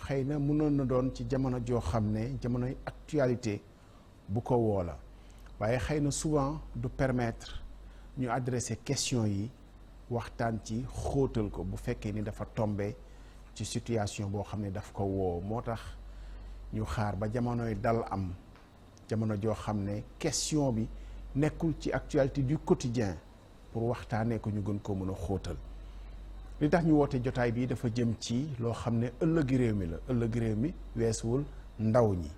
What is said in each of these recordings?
xëy na mënoon na doon ci jamono joo xam ne jamonoy actualité bu ko woo la waaye xëy na souvent du permettre ñu adresser question yi waxtaan ci xóotal ko bu fekkee ni dafa tombé ci situation boo xam ne daf ko woo moo tax ñu xaar ba jamonoy dal am jamono joo xam ne question bi nekkul ci actualité du quotidien pour waxtaanee ko ñu gën ko mën a xóotal li tax ñu woote jotaay bi dafa jëm ci loo xam ne ëllëgi réew mi la ëllëgi réew mi weesuwul ndaw ñi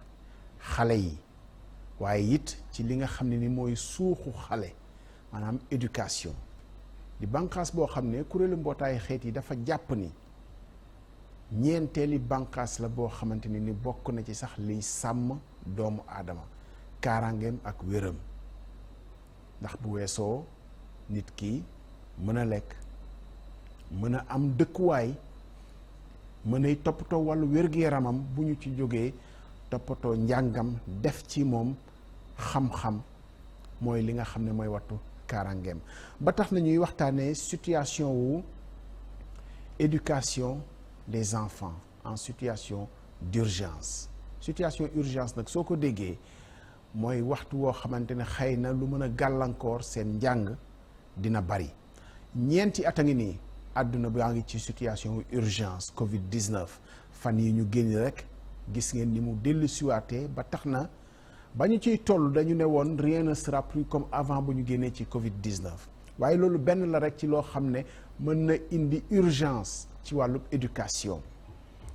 xale yi waaye it ci li nga xam ne ni mooy suuxu xale maanaam éducation di bànqaas boo xam ne kuréelu mbootaayu xeet yi dafa jàpp ni ñeenteeli bànqaas la boo xamante ni bokk na ci sax liy sàmm doomu aadama kaaraangeem ak wéram ndax bu weesoo nit ki mën a lekk mën a am dëkkuwaay mën a toppatoo wàllu wér-gu-yaramam bu ñu ci jógee toppatoo njàngam def ci moom xam-xam mooy li nga xam ne mooy wattu kaaraangeem ba tax na ñuy waxtaanee situation wu éducation des enfants en situation d'urgence nag soo ko déggee mooy waxtu woo xamante ne xëy na lu mën a gàllankoor seen njàng dina bari ñeenti at a ngi nii àdduna baa ngi ci situation urgence Covid-19 fan yi ñu génn rek gis ngeen ni mu dellu siwaatee ba tax na ba ñu ciy toll dañu ne woon rien ne sera plus comme avant bu ñu génnee ci Covid-19 waaye loolu benn la rek ci loo xam ne mën na indi urgence ci wàllu éducation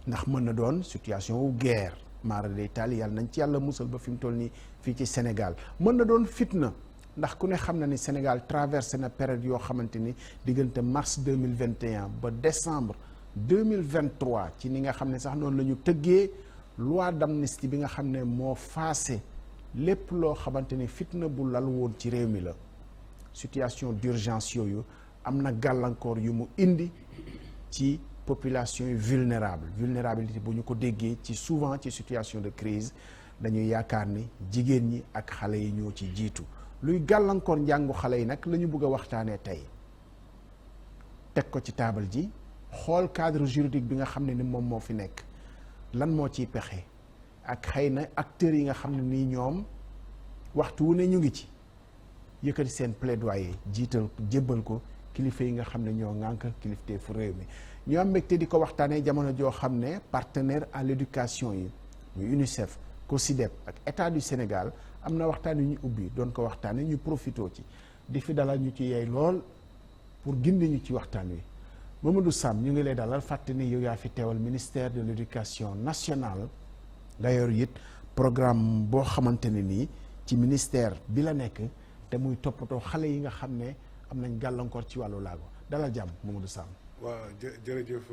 ndax mën na doon situation wu guerre maara day taali yàlla nañ ci yàlla musal ba fi mu toll nii fii ci Sénégal mën na doon fitna ndax ku ne xam na ni Sénégal traversé na période yoo xamante ni diggante mars 2021 ba décembre 2023 ci ni nga xam ne sax noonu la ñu tëggee loi d'amnistie bi nga xam ne moo faase lépp loo xamante ni fitna bu lal woon ci réew mi la situation d'urgence yooyu am na gàllankoor yu mu indi ci population yi vulnérabilité bu ñu ko déggee ci souvent ci situation de crise dañuy yaakaar ni jigéen ñi ak xale yi ñoo ci jiitu luy gàllankoor njàngu xale yi nag la ñu bëgg a waxtaanee tey teg ko ci taabal ji xool cadre juridique bi nga xam ne ni moom moo fi nekk lan moo ciy pexe ak xëy na acteurs yi nga xam ne nii ñoom waxtu wu ne ñu ngi ci yëkkati seen plaidoyer jiital jébbal ko kilifa yi nga xam ne ñoo ŋànk kilifteefu réew mi ñu am mbégte di ko waxtaanee jamono joo xam ne partenaire à l'éducation yi ñu UNICEF COSYDEP ak état du Sénégal am na waxtaan yu ñu ubbi doon ko waxtaanee ñu profitoo ci di fi dalal ñu ci yey lool pour gindi ñu ci waxtaan wi Mamadou Sam ñu ngi lay dalal fàtte ni yow yaa fi teewal ministère de l'éducation nationale nga yor it programme boo xamante ne nii ci ministère bi la nekk te muy toppatoo xale yi nga xam ne am nañ gàllankoor ci wàllu laago dalal jàmm Mamadou Sam. waaw jërëjëf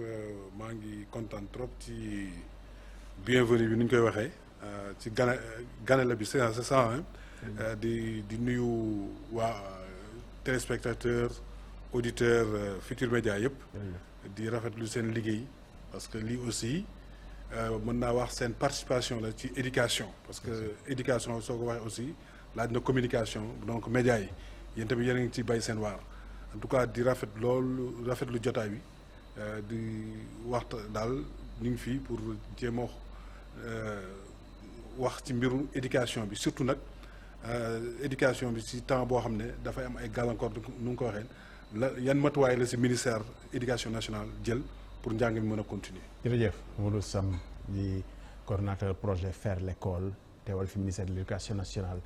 maa ngi kontaan trop ci bienvenue bi ni ñu koy waxee ci ganale bi c'est ça di nuyu waa téléspectateurs auditeurs Futurs Médias yëpp di rafetlu seen liggéey parce que lii aussi mën naa wax seen participation la ci éducation parce que éducation soo ko waxee aussi laaj na communication donc médias yi yéen tamit yéen a ngi ci bay seen waar en tout cas di rafetlu jotaay bi di waxta daal ñu ngi fii pour jéem a wax ci mbiru éducation bi surtout nag éducation bi ci temps boo xam ne dafay am ay gàllankoor nu nga ko waxee la yan matuwaay la ci ministère éducation nationale jël pour njàng mi mën a continuer. jërëjëf Mamadou Sam di coordonnateur projet Faire l'école teewal fi ministère de l'éducation nationale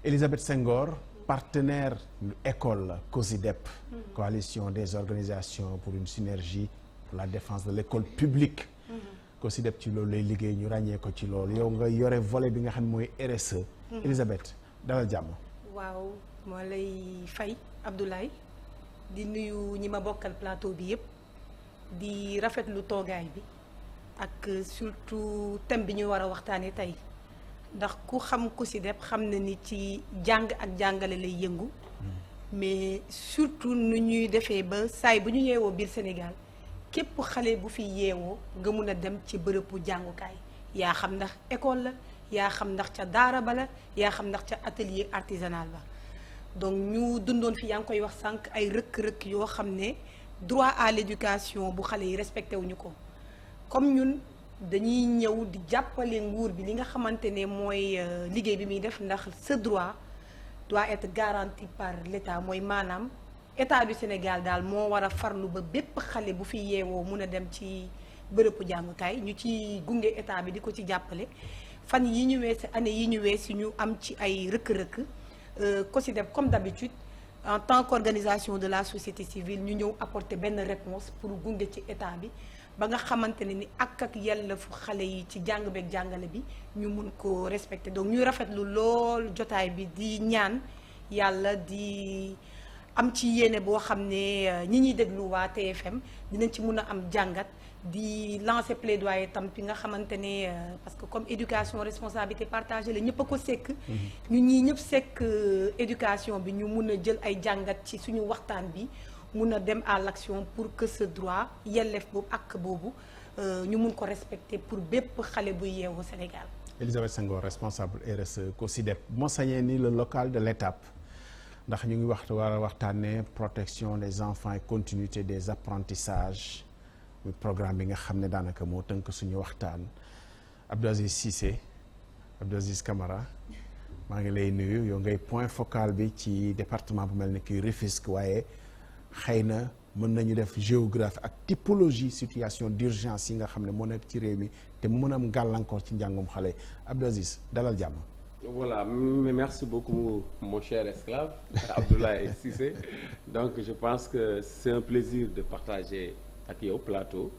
Elisabeth Senghor partenaire école la COSYDEP coalition des organisations pour une synergie pour la défense de l'école publique COSYDEP ci loolu lay liggéey ñu ràññee ko ci loolu yow nga yore volet bi nga xam ne mooy RSE Elisabeth dalal jàmm. waaw moo lay fay Abdoulaye di nuyu ñi ma bokkal plateau bi yëpp di rafetlu toogaay bi ak surtout thème bi ñu war a waxtaanee tey ndax ku xam COSYDEP xam na ni ci jàng ak jàngale lay yëngu mais surtout nu ñuy defee ba saay bu ñu yeewoo biir Sénégal képp xale bu fi yeewoo nga mun a dem ci bërëbu jàngukaay yaa xam ndax école la yaa xam ndax ca daara ba la yaa xam ndax ca atelier artisanal ba donc ñu dundoon fi yaa ngi koy wax sànq ay rëkk-rëkk yoo xam ne droit à l'éducation bu xale yi respecté wuñu ko comme ñun dañuy ñëw di jàppale nguur bi li nga xamante ne mooy liggéey bi muy def ndax ce droit doit être garanti par l'État mooy maanaam État du Sénégal daal moo war a farlu ba bépp xale bu fi yeewoo mun a dem ci bërëbu jàngukaay ñu ci gunge État bi di ko ci jàppale fan yi ñu weesi année yi ñu weesi ñu am ci ay rëkk-rëkk COSYDEP comme d'habitude en tant qu'organisation de la société civile ñu ñëw apporter benn réponse pour gunge ci État bi ba nga xamante ne ni ak yelleefu xale yi ci jàng beeg jàngale bi ñu mun ko respecter donc ñuy rafetlu lool jotaay bi di ñaan yàlla di am ci yéene boo xam ne ñi ñuy déglu waa TFM dinañ ci mun a am jàngat di lancer plaidoyer tam fi nga xamante ne parce que comme éducation responsabilité partagée la ñëpp a ko sekk. ñun ñii ñëpp sekk éducation bi ñu mun a jël ay jàngat ci suñu waxtaan bi mun a dem à l'action pour que ce droit yelleef boobu ak boobu ñu mun ko respecter pour bépp xale buy yeewu Sénégal. Elisabeth Senghor responsable RSE COSYDEP moo sañee ni le local de l'étape ndax ñu ngi war a waxtaanee protection des enfants et continuité des apprentissages muy programme bi nga xam ne daanaka moo tënk suñu waxtaan. Abdou Aziz Cissé Abdou Aziz Camara maa ngi lay nuyu yow ngay point focal bi ci département bu mel ni kii Rufisque waaye xëy na mën nañu def géographie ak typologie situation d'urgence yi nga xam ne moo nekk ci réew mi te mu mën a am gàllankoor ci njàngum xale Abdou Aziz dalal jàmm. Voilà, merci beaucoup mon cher esclave Abdoulaye Cissé. Donc je pense que c'est un plaisir de partager ak yow plateau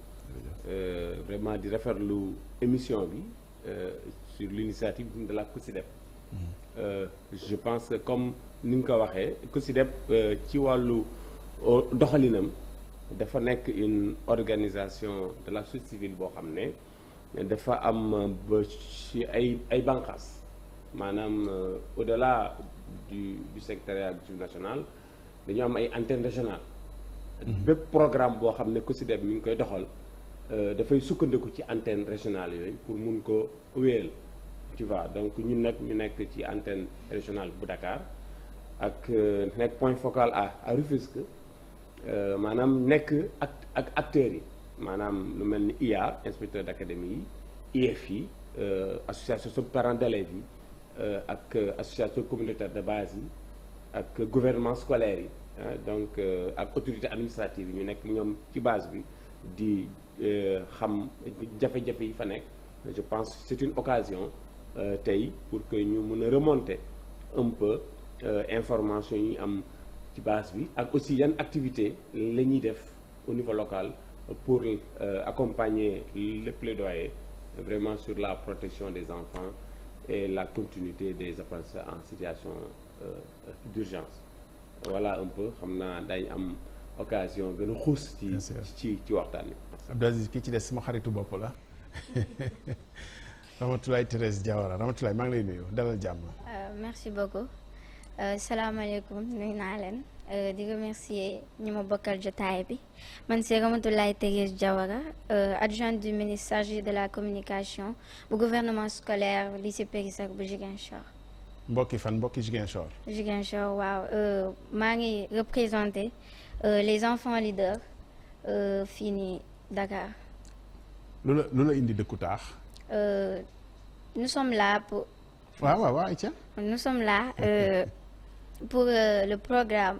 vraiment di rafetlu émission bi sur l'initiative de la COSYDEP. Je pense que comme ni nga ko waxee COSYDEP ci wàllu doxalinam dafa nekk une organisation de la société civile boo xam ne dafa am ba ci ay bànqaas maanaam au-delà du secrétariat national dañu am ay antennes régionales. bépp programme boo xam ne COSYDEP mi ngi koy doxal dafay sukkandiku ci antenne régionale yooyu pour mun ko wéyal tu vois donc ñun nag ñu nekk ci antenne régionale bu Dakar ak nekk point focal à Rufisque maanaam nekk ak acteurs yi maanaam lu mel ni IA inspecteur d'académie yi IEF association parents d'élèves yi ak association communautaire de base yi ak gouvernement scolaire yi donc ak autorité administrative yi ñu nekk ñoom ci base bi di xam jafe-jafe yi fa nekk. Je pense que c'est une occasion tey pour que ñu mën a remonter un peu information yi am ci base bi ak aussi yan activité la ñuy def au niveau local pour accompagner le plaidoyer vraiment sur la protection des enfants et la continuité des apprentissages en situation d'urgence. Voilà un peu xam naa dañ am occasion gën a xuus ci waxtaan bi. Abdou Aziz kii ci des sama xaritu bopp la Ramatoulaye Thérèse Diawara Ramatoulaye maa ngi lay nuyu dalal jàmm. Merci beaucoup salaamaaleykum nuyu naa leen di remercier ñi ma bokkal jotaay bi man c'est Ramatoulaye Thérèse Diawara adjointe du ministre chargé de la communication bu gouvernement scolaire lycée Périssac bu Ziguinchor. mbokki fan mbokki Ziguinchor. Ziguinchor waaw maa ngi représenter les enfants leaders fii nii Dakar. lu la indi dëkku taax. Nous sommes là pour. waaw Aïcha. Nous sommes là pour le programme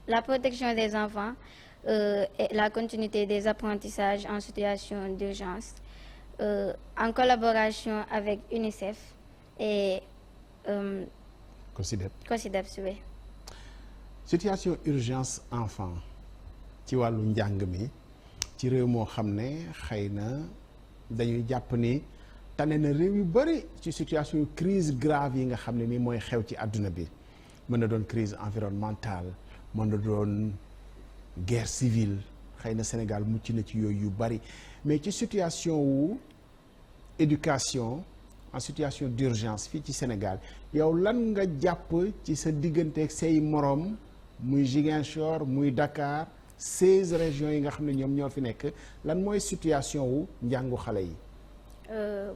la protection des enfants et la continuité des apprentissages en situation d'urgence en collaboration avec UNICEF et COSYDEP oui. situation urgence enfant ci wàllu njàng mi ci réew moo xam ne xëy na dañuy jàpp ni tane na réew yu bëri ci situation yu crise grave yi nga xam ne ni mooy xew ci àdduna bi mën na doon crise environnementale mën na doon guerre civile xëy na Sénégal mucc na ci yooyu yu bëri mais ci situation wu éducation en situation d'urgence fii ci Sénégal yow lan nga jàpp ci sa diggante ak say moroom muy Ziguinchor muy Dakar 16 régions yi nga xam ne ñoom ñoo fi nekk lan mooy situation wu njàngu xale yi.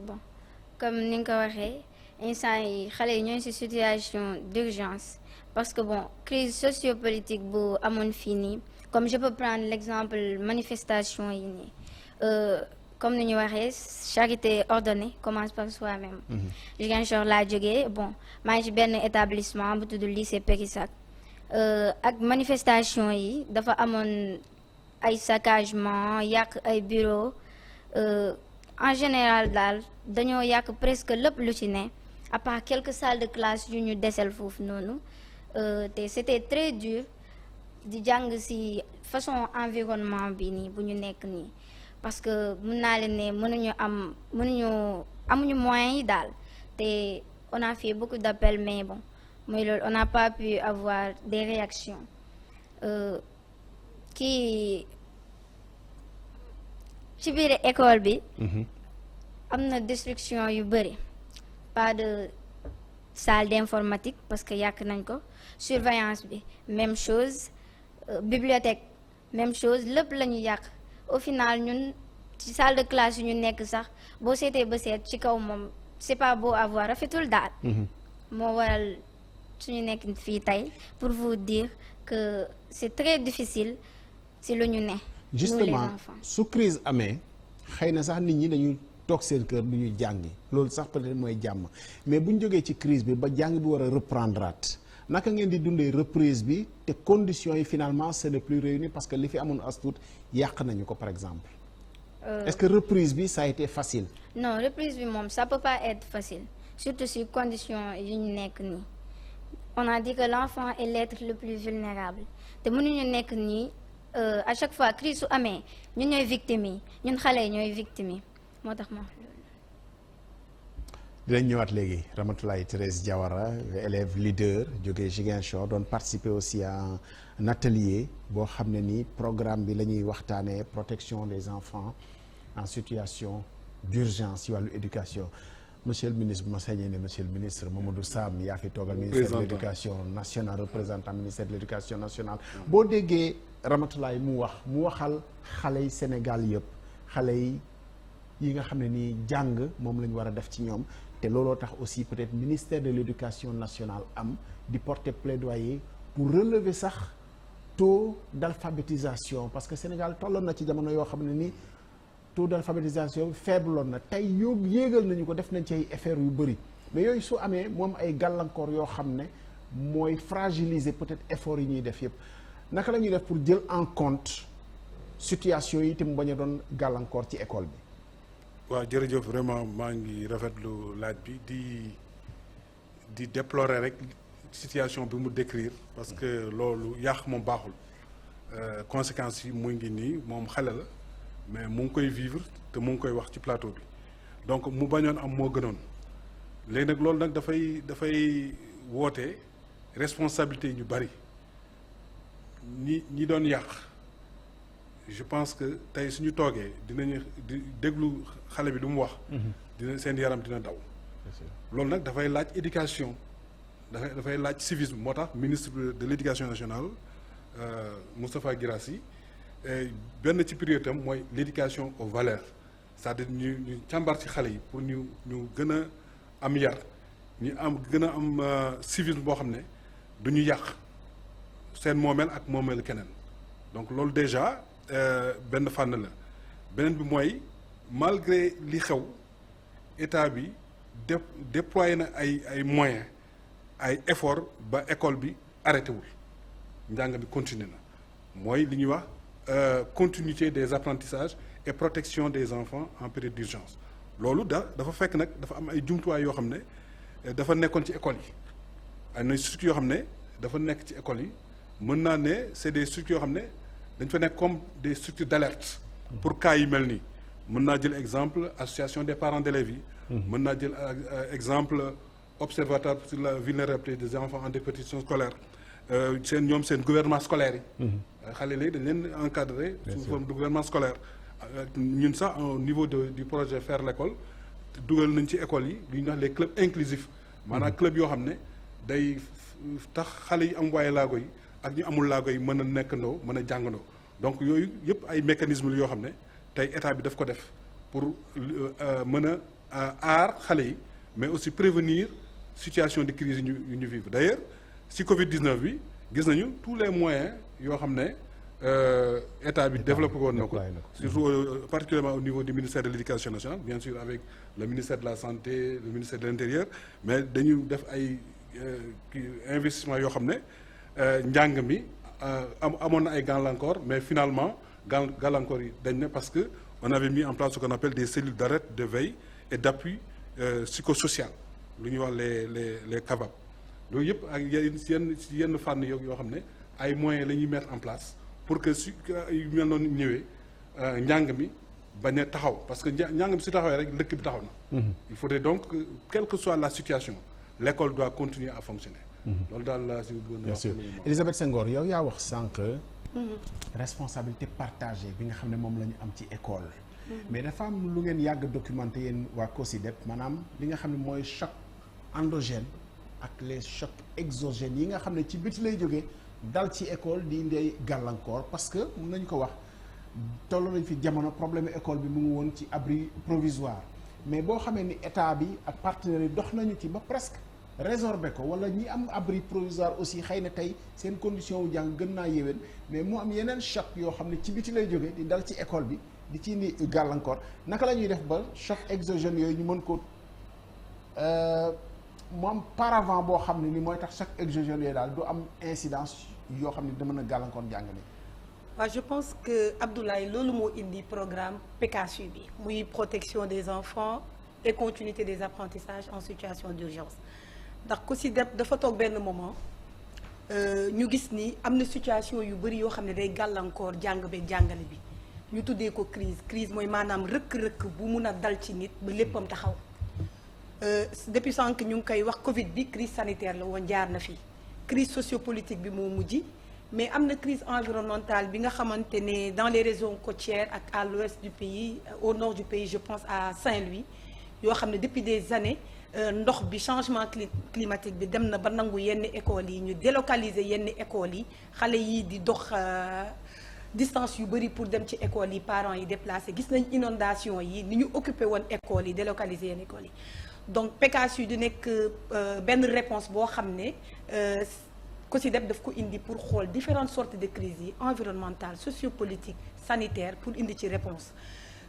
Bon comme ni nga ko waxee instant yi xale yi ñooy ci situation d'urgence parce que bon crise sociopolitique bu amoon fii nii comme je peux prendre l'exemple manifestation yi nii comme ni ñu waxee charité ordonnée commence par soi-même. Ziguinchor laa jógee bon maa ngi ci benn établissement bu tudd lycée Périssac ak manifestation yi dafa amoon ay saccagement yàq ay bureau en général daal dañoo yàq presque lépp lu ci ne à part quelques salles de classe yu ñu desel foofu noonu te c'était très dur di jàng ci façon environnement bi nii bu ñu nekk nii parce que mën naa leen ne amuñu moyens yi daal te on a fait beaucoup d'appels mais bon mooy loolu on n'a pas pu avoir des réactions kii ci biir école bi am na destruction yu bëri pas de salle d'informatique parce que yàq nañ ko surveillance bi même chose bibliothèque même chose lépp la ñu yàq au final ñun ci salle de classe yu ñu nekk sax boo seetee ba seet ci kaw moom c'est pas beau à voir rafetul daal moo waral suñu nekk fii tey pour vous dire que c'est très difficile si lu ñu ne justement su crise amee xëy na sax nit ñi dañuy toog seen kër du ñu jàngi loolu sax peut-être mooy jàmm mais bu ñu jógee ci crise bi ba jàng bi war a reprendrat naka ngeen di dundee reprise bi te conditions yi finalement ce n'est plus réuni parce que li fi amoon as tuut yàq nañu ko par exemple est-ce que reprise bi ça a été facile? Non, reprise bi moom ça peut pas être facile surtout si conditions yi ñu nekk nii on a dit que l'enfant est l'être le plus vulnérable te mënuñu nekk nii à chaque fois crise su amee ñun ñooy victimes yi ñun xale yi ñooy victimes yi moo tax ma dinañ ñëwaat léegi Ramatoulaye Thérèse Diawara élève leader jógee Ziguinchor doon participer aussi à un atelier boo xam ne ni programme bi la ñuy waxtaanee protection des enfants en situation d'urgence ci wàllu éducation monsieur le ministre bu ma sañee ne monsieur le ministre Mamadou Sam yaa fi toogal ministère de l'éducation nationale représentant ministère de l'éducation nationale boo déggee Ramatoulaye mu waxal xale yi Sénégal yëpp xale yi nga xam ne nii jàng moom la ñu war a def ci ñoom te looloo tax aussi peut-être ministère de l'éducation nationale am di porter plaidoyer pour relever sax taux d'alphabétisation parce que Sénégal tolloon na ci jamono yoo xam ne ni taux d'alphabétisation faibloon na tey yéegal nañu ko def nañ ci ay efforts yu bëri mais yooyu su amee moom ay gàllankoor yoo xam ne mooy fragiliser peut-être efforts yi ñuy def yëpp naka la ñuy def pour jël en compte situation yi te mu bañ a doon gàllankoor ci école bi. waaw jërëjëf vraiment maa ngi rafetlu laaj bi di déplorer rek situation bi mu décrire parce que loolu yàq moom baaxul conséquences yi mu ngi nii moom xale la mais mu ngi koy vivre te mu ngi koy wax ci plateau bi donc mu bañoon am moo gënoon léegi nag loolu nag dafay woote responsabilité yi ñu bari ñi doon yàq je pense que tey suñu toogee dinañu di déglu xale bi du mu wax dina seen yaram dina daw loolu nag dafay laaj éducation dafay laaj civisme moo tax ministre de l'éducation nationale Moustapha Guirassy benn ci priorité am mooy l'éducation aux valeurs c'est-à-dire ñu càmbar ci xale yi pour ñu gën a am yar ñu gën a am civisme boo xam ne du ñu yàq seen moomeel ak moomeel keneen donc loolu déjà benn fànn la beneen bi mooy malgré li xew état bi déployé na ay moyens ay efforts ba école bi arrêté wul njàng bi continuer na mooy li ñuy wax continuité des apprentissages et protection des enfants en période d'urgence loolu dafa fekk nag dafa am ay jumtuwaay yoo xam ne dafa nekkoon ci école yi ay na structures yoo xam ne dafa nekk ci école yi mën naa ne c'est des structures yoo xam ne dañ fa nekk comme des structures d'alerte pour cas yi mel nii mën naa jël exemple association des parents d'élèves yi mën naa jël exemple observatoire sur la vulnérabilité des enfants en déperdition scolaire seen gouvernement scolaire yi xale léegi dañ leen encadré sous forme de gouvernement scolaire ñun sax au niveau du projet faire l'école dugal nañ ci école yi lu ñuy wax les clubs inclusifs maanaam club yoo xam ne day tax xale yi am waaye laago yi ak ñu amul laago yi mën a nekkandoo mën a jàngandoo donc yooyu yëpp ay mécanismes yoo xam ne tey état bi daf ko def pour mën a aar xale yi mais aussi prévenir situation de crise yu ñu vivre d'ailleurs si Covid-19 bi gis nañu tous les moyens yoo xam ne état bi développé woon na ko déployé na ko. surtout particulièrement au niveau du ministère de l'éducation nationale bien sûr avec le ministère de la santé le ministère de l'intérieur mais dañu def ay investissement yoo xam ne njàng mi amoon na ay gàllankoor mais finalement gàllankoor yi dañ ne parce que on avait mis en place ce qu'on appelle des cellules d'alerte de veille et d'appui psychosocial lu ñuy wax les CAVAP loolu yëpp ak yenn fànn yoo xam ne ay moyens la ñuy mettre en place pour que su yu mel noonu ñëwee njàng mi bañ a taxaw parce que njàng mi su taxawee rek dëkk bi taxaw na. il faudrait donc quelle que soit la situation l'école doit continuer à fonctionner. loolu daal la si bëggoon bien sûr Elisabeth Senghor yow yaa wax sànq. responsabilité partagée bi nga xam ne moom la ñu am ci école. mais dafa am lu ngeen yàgg documenté yéen waa COSYDEP maanaam li nga xam ne mooy choc endogène ak les chocs exogènes yi nga xam ne ci biti lay jógee dal ci école di indi gàllankoor parce que mun nañu ko wax toll nañ fi jamono problème école bi mu ngi woon ci abri provisoire mais boo xamee ni état bi ak partenaires yi dox nañu ci ba presque résorber ko wala ñi am abri provisoire aussi xëy na tey seen condition wu jàng gën naa yéwén mais mu am yeneen choc yoo xam ne ci biti lay jógee di dal ci école bi di ci indi gàllankoor naka la ñuy def ba choc exogène yooyu ñu mën ko mu am paravent boo xam ne ni mooy tax chaque exogène yooyu daal du am incidence yoo xam ne dama mën a gàllankoor jàng ni waaw je pense que Abdoulaye loolu moo indi programme PECASU bi muy protection des enfants et continuité des apprentissages en situation d'urgence ndax COSYDEP dafa toog benn moment ñu gis ni am na situation yu bëri yoo xam ne day gàllankoor jàng beeg jàngale bi ñu tuddee ko crise mooy maanaam rëkk-rëkk bu mun a dal ci nit ba léppam taxaw depuis sànq ñu ngi koy wax Covid bi crise sanitaire la woon jaar na fi crise sociopolitique bi moo mujj mais am na crise environnementale bi nga xamante ne dans les régions côtières ak à l'ouest du pays au nord du pays je pense à Saint-Louis yoo xam ne depuis des années ndox bi changement climatique bi dem na ba nangu yenn écoles yi ñu délocaliser yenn écoles yi xale yi di dox distance yu bëri pour dem ci écoles yi parents yi déplacé gis nañ inondation yi ni ñu occupé woon écoles yi délocaliser yenn écoles yi donc PECASU di nekk benn réponse boo xam ne COSYDEP daf ko indi pour xool différentes sortes de crises yi environnementales sociopolitiques sanitaires pour indi ci réponse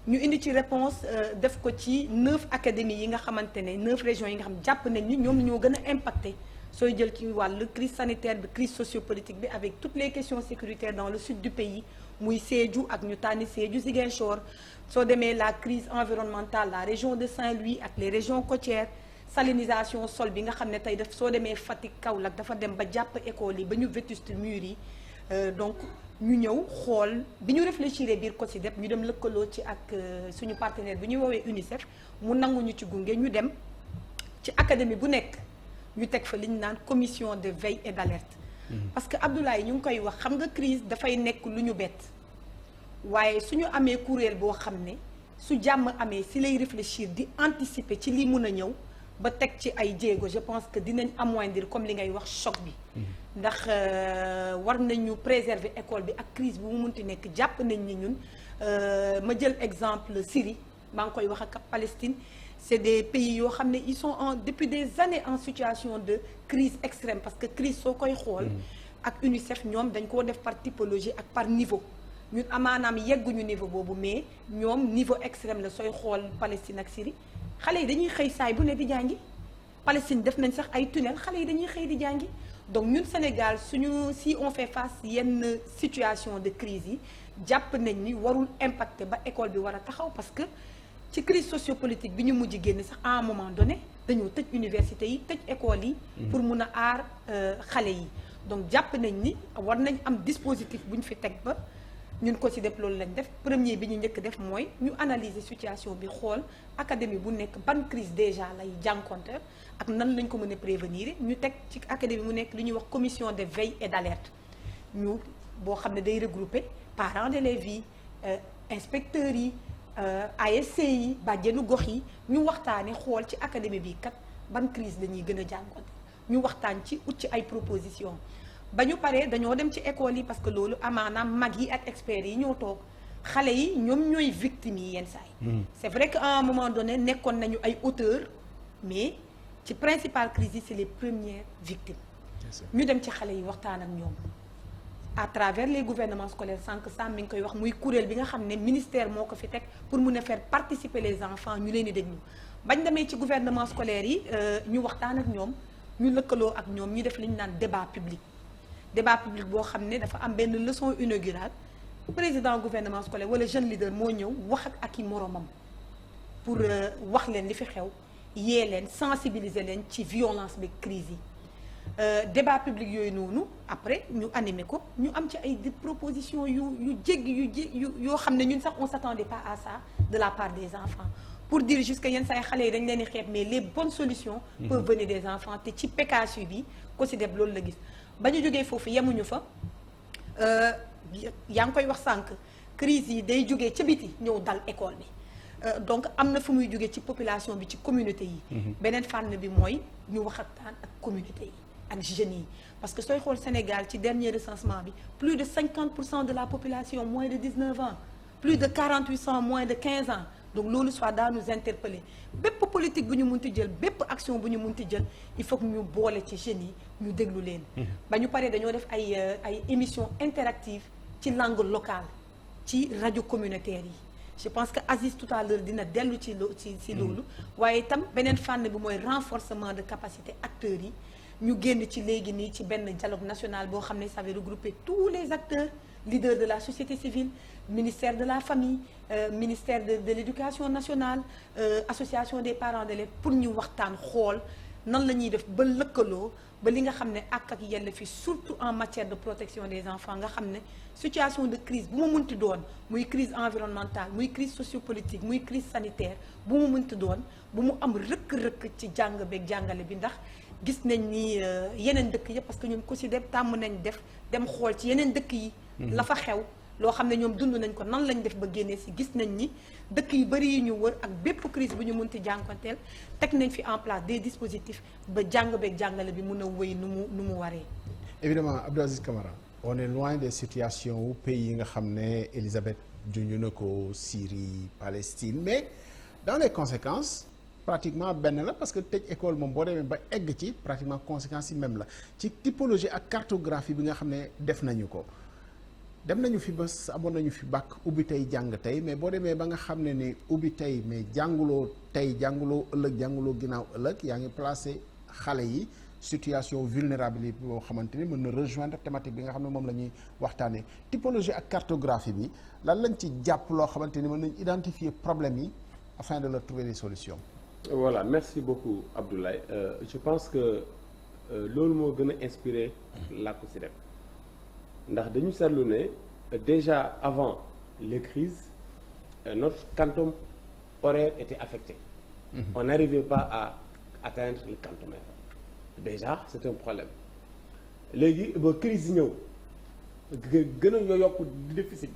ñu indi ci réponse def ko ci 9 académies yi nga xamante ne 9 régions yi nga xam jàpp nañ ni ñoom ñoo gën a impacté sooy jël ci wàllu crise sanitaire bi crise sociopolitique bi avec toutes les questions sécuritaires dans le sud du pays muy Sédhiou ak ñu tànni Sédhiou Ziguinchor soo demee la crise environnementale la région de Saint-Louis ak les régions côtières salinisation sol bi nga xam ne tey daf soo demee Fatick Kaolack dafa dem ba jàpp école yi ba ñu vétuste murs yi donc ñu ñëw xool bi ñu réfléchir biir COSYDEP ñu dem lëkkaloo ci ak suñu partenaire bi ñuy woowee UNICEF mu nangu ñu ci gunge ñu dem ci académie bu nekk ñu teg fa li ñu naan commission de veille et d'alerte parce que Abdoulaye ñu ngi koy wax xam nga crise dafay nekk lu ñu bett waaye suñu amee kuréel boo xam ne su jàmm amee si lay réfléchir di anticiper ci li mun a ñëw ba teg ci ay jéego je pense que dinañ amoindrir comme li ngay wax choc bi ndax war nañu préserver école bi ak crise bu mu munti nekk jàpp nañ ni ñun ma jël exemple Syrie maa ngi koy wax ak Palestine c'est des pays yoo xam ne ils sont depuis des années en situation de crise extrême parce que crise soo koy xool ak UNICEF ñoom dañ koo def par typologie ak par niveau ñun amaanaam yegguñu niveau boobu mais ñoom niveau extrême la sooy xool Palestine ak Syrie xale yi dañuy xëy saay bu ne di jàngi Palestine def nañ sax ay tunnel xale yi dañuy xëy di jàngi donc ñun Sénégal si on fait face yenn situation de crise yi jàpp nañ ni warul impacter ba école bi war a taxaw parce que ci crise sociopolitique bi ñu mujj génn sax à un moment donné dañoo tëj université yi tëj école yi pour mun a aar xale yi donc jàpp nañ ni war nañ am dispositif bu ñu fi teg ba ñun COSYDEP loolu lañ def premier bi ñu njëkk def mooy ñu analyser situation bi xool académie bu nekk ban crise déjà lay jànkonteel ak nan lañ ko mën a prévenir ñu teg ci académie mu nekk li ñuy wax commission de veille et d'alerte ñu boo xam ne day regrouper parents d'élèves yi inspecteurs yi ASC yi bàjjenu gox yi ñu waxtaane xool ci académie bi kat ban crise lañuy gën a jànkoonte ñu waxtaan ci ut ci ay proposition ba ñu paree dañoo dem ci école yi parce que loolu amaanaam mag yi ak experts yi ñoo toog xale yi ñoom ñooy victimes yi yenn saa yi c'est vrai que à un moment donné nekkoon nañu ay auteurs mais ci principale crise yi c'est les premières victimes ñu dem ci xale yi waxtaan ak ñoom à travers les gouvernements scolaires sànq Sam mi ngi koy wax muy kuréel bi nga xam ne ministère moo ko fi teg pour mun a faire participer les enfants ñu leen di déglu bañ demee ci gouvernement scolaire yi ñu waxtaan ak ñoom ñu lëkkaloo ak ñoom ñu def li ñu naan débat public boo xam ne dafa am benn leçon inaugurale président gouvernement scolaire wala jeune leader moo ñëw wax ak i moromam pour wax leen li fi xew yee leen sensibiliser leen ci violence bi crise yi débat public yooyu noonu après ñu animé ko ñu am ci ay propositions yu jéggi yoo xam ne ñun sax on s'attendait pas à ça de la part des enfants pour dire juste que yenn saa yi xale yi dañ leen di xeeb mais les bonnes solutions peuvent venir des enfants te ci PKSU bi COSYDEP loolu la gis ba ñu jógee foofu yemuñu fa yaa ngi koy wax sànq crise yi day jógee ca biti ñëw dal école bi donc am na fu muy jógee ci population bi ci communauté yi beneen fànn bi mooy ñu waxtaan ak communauté yi ak jeunes yi parce que sooy xool Sénégal ci dernier recensement bi plus de 50% de la population moins de 19 ans plus de 48% moins de 15 ans donc loolu soit daa nous interpeller bépp politique bu ñu munti jël bépp action bu ñu munti jël il faut que ñu boole ci jeunes yi ñu déglu leen ba ñu paree dañoo def ay émissions interactives ci langue locale ci rajo communautaire yi je pense que Aziz tout à l'heure dina dellu ci loolu waaye itam beneen fànn bi mooy renforcement de capacité acteurs yi ñu génn ci léegi nii ci benn dialogue national boo xam ne ça va regrouper tous les acteurs leaders de la société civile ministère de la famille ministère de l'éducation nationale association des parents d'élèves pour ñu waxtaan xool nan la ñuy def ba lëkkaloo ba li nga xam ne ak yelleef fi surtout en matière de protection des enfants nga xam ne situation de crise bu mu munti doon muy crise environnementale muy crise sociopolitique muy crise sanitaire bu mu munti doon bu mu am rëkk-rëkk ci jàng beeg jàngale bi ndax gis nañ ni yeneen dëkk yëpp parce que ñun COSYDEP tàmm nañ def dem xool ci yeneen dëkk yi la fa xew loo xam ne ñoom dund nañ ko nan lañ def ba génnee si gis nañ ni dëkk yu bëri yi ñu wër ak bépp crise bu ñu munti jànkonteel teg nañ fi en place des dispositifs ba jàng beeg jàngale bi mun a wéy nu mu waree. Évidemment Abdou Aziz Camara on est loin des situations wu pays yi nga xam ne Elisabeth junj na ko Syrie Palestine mais dans les conséquences pratiquement benn la parce que tëj école moom boo demee ba egg ci pratiquement conséquences yi même la ci typologie ak cartographie bi nga xam ne def nañu ko dem nañu fi ba amoon nañu fi bac ubbi tey jàng tey mais boo demee ba nga xam ne ni ubbi tey mais jànguloo tey jànguloo ëllëg jànguloo ginnaaw ëllëg yaa ngi placé xale yi situation vulnérabilité boo xamante ni mën na rejoindre thématique bi nga xam ne moom la ñuy waxtaanee typologie ak cartographie bi lan lañ ci jàpp loo xamante ni mën nañ identifier problème yi afin de leur trouver des solutions. Voilà merci beaucoup Abdoulaye je pense que loolu moo gën a inspiré la COSYDEP ndax dañu seetlu ne déjà avant les crises notre quantum horaire était affecté. On n'arrivait pas à atteindre le quantum horaire. Déjà c'est un problème léegi ba crise yi ñëw gën a yokk déficit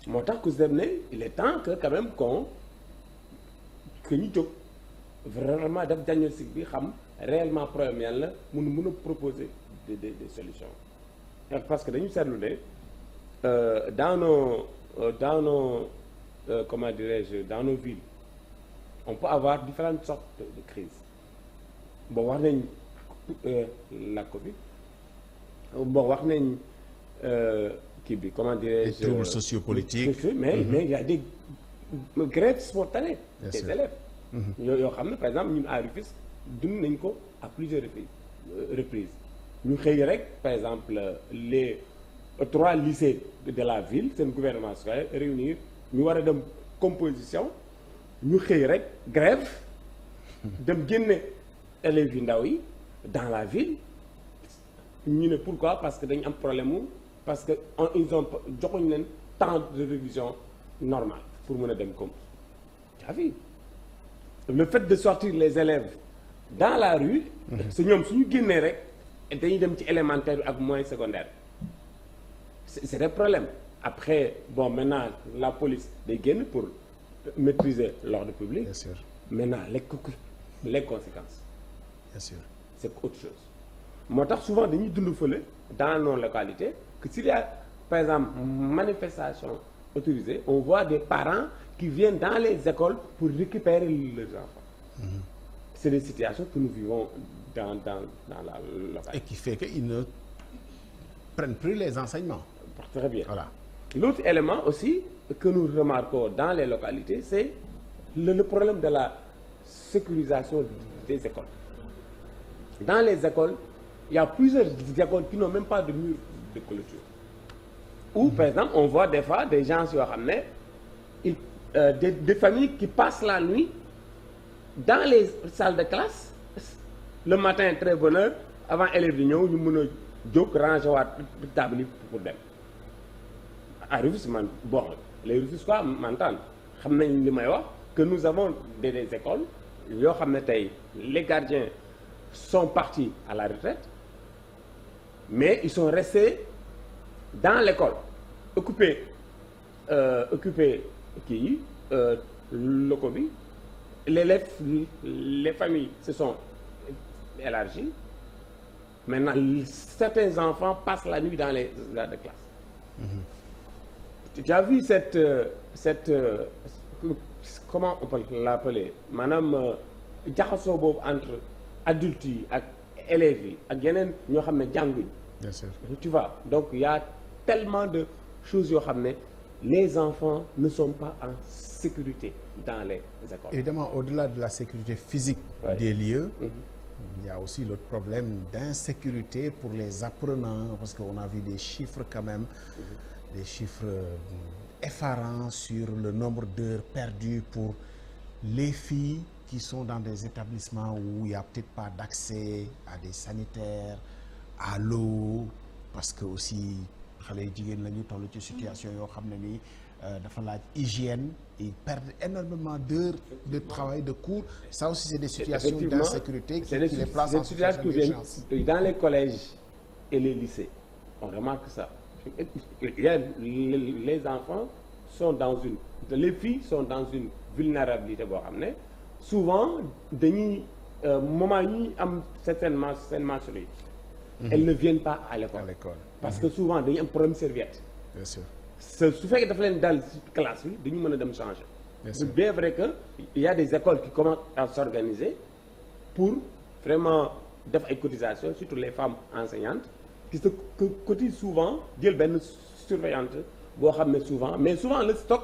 bi moo tax COSYDEP ne il est temps que quand même que ñu jóg vraiment def diagnostic bi xam réellement problème yàlla mun a proposer des solutions parce que dañu seetlu ne dans nos comment dirais-je dans nos villes on peut avoir différentes sortes de crises bon wax nañ la Covid bon wax nañ kii bi comment dirais-je les troubles sociopolitiques mais il y a des grèves spontanées des élèves yoo xam ne par exemple ñun à Rufisque dund nañ ko à plusieurs reprises ñu xëy rek par exemple les 3 lycées de la ville seen gouvernement scolaire réunir ñu war a dem composition ñu xëy rek grève dem génne élèves yu ndaw yi dans la ville ñu ne pourquoi parce que dañu am problème parce que ils ont joxuñ leen temps de révision normal pour mën a dem comme tu as vu le fait de sortir les élèves dans la rue su ñoom suñu génnee rek dañuy dem ci élémentaire bi ak moyen secondaire c'est des problèmes après bon maintenant la police day génn pour maîtriser l'ordre public. Bien sûr. Maintenant les conséquences bien sûr c'est autre chose moo tax souvent dañuy dund fële dans nos localités que s'il y a par exemple manifestation autorisée on voit des parents qui viennent dans les écoles pour récupérer leurs enfants. C'est des situations que nous vivons dans la localité. Et qui fait que il ne prennent plus les enseignements. Très bien. Voilà. L'autre élément aussi que nous remarquons dans les localités, c'est le problème de la sécurisation des écoles. Dans les écoles, il y a plusieurs écoles qui n'ont même pas de mur de clôture. Ou, par exemple, on voit des fois des gens sur Hamlet, des familles qui passent la nuit dans les salles de classe, le matin, très bonne heure, avant élèves yi ñëw ñu mën a jóg ranger waat table yi pour dem. À Rufisque man bon les Rufisquois m'entendent xam nañ li may wax que nous avons des écoles yoo xam ne tey les gardiens sont partis à la retraite mais ils sont restés dans l'école occupés kii yi locaux bi les familles se sont élargies. Maintenant, certains enfants passent la nuit dans les salles de classe. Tu as vu cette comment on peut l'appeler maanaam jaxasoo boobu entre adultes yi ak élèves yi ak yeneen ñoo xam ne jànguñ. Bien sûr. Tu vois, donc il y a tellement de choses yoo xam ne les enfants ne sont pas en sécurité dans les écoles. Évidemment, au-delà de la sécurité physique des lieux, il y a aussi l'autre problème d'insécurité pour les apprenants, parce qu'on a vu des chiffres quand même, des chiffres effarants sur le nombre d'heures perdues pour les filles qui sont dans des établissements où il n'y a peut-être pas d'accès à des sanitaires, à l'eau, parce que aussi xale yu jigéen la ñu toll ci situation yoo xam ne nii dafa laaj hygiène, ils perdent énormément d'heures de travail, de cours. Ça aussi, c'est des situations d'insécurité qui les placent en situation d'urgence. Dans les collèges et les lycées, on remarque ça. Les enfants sont les filles sont dans une vulnérabilité boo xam ne souvent dañuy moment yi am seen menstrues elles ne viennent pas à l'école. Parce que souvent dañuy am problème serviette. Bien sûr. Su fekkee dafa leen dal ci classe bi dañu mën a dem changer. C'est bien vrai que il y a des écoles qui commencent à s'organiser pour vraiment def ay cotisations, surtout les femmes enseignantes qui se cotisent souvent jël benn surveillante boo xam ne souvent mais souvent le stock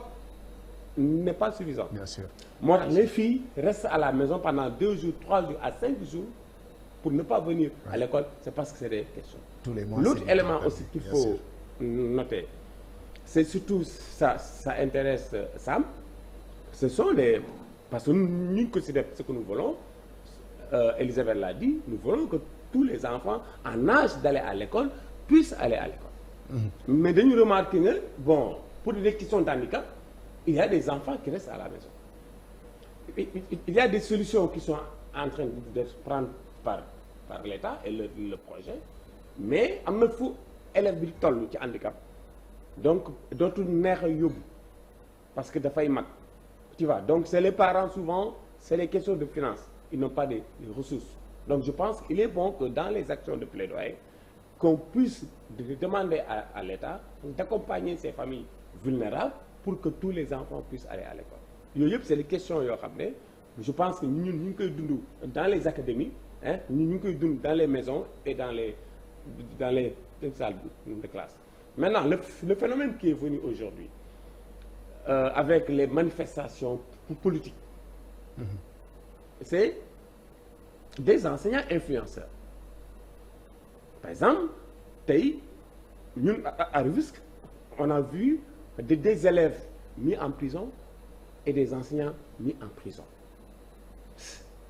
n'est pas suffisant. Bien sûr. Moo tax les filles restent à la maison pendant 2 jours, 3 jours à 5 jours pour ne pas venir à l'école, c'est parce que c'est des questions. Tous les mois. L'autre élément aussi qu'il faut noter, c'est surtout ça intéresse Sam. Ce sont les parce que nous considérons ce que nous voulons. Elisabeth l'a dit, nous voulons que tous les enfants en âge d'aller à l'école puissent aller à l'école. Mais dañu remarquer que bon pour des questions d'handicap, il y a des enfants qui restent à la maison. Il y a des solutions qui sont en train d'être prises par l'État et le projet, mais am na fu élève bi toll ci handicap donc dootul neex a yóbbu parce que dafay mag, tu vois. Donc c'est les parents souvent, c'est les questions de finances, ils n'ont pas des ressources. Donc je pense qu'il est bon que dans les actions de plaidoyer qu'on puisse demander à l'État d'accompagner ces familles vulnérables pour que tous les enfants puissent aller à l'école. Yooyu yëpp c'est les questions yoo xam ne je pense que ñun ñu ngi koy dund dans les académies, hein, ñu ngi koy dund dans les maisons et dans les salles de classe. Maintenant le phénomène qui est venu aujourd'hui avec les manifestations politiques, c'est des enseignants influenceurs. Par exemple, tey ñun à Rufisque on a vu des élèves mis en prison et des enseignants mis en prison.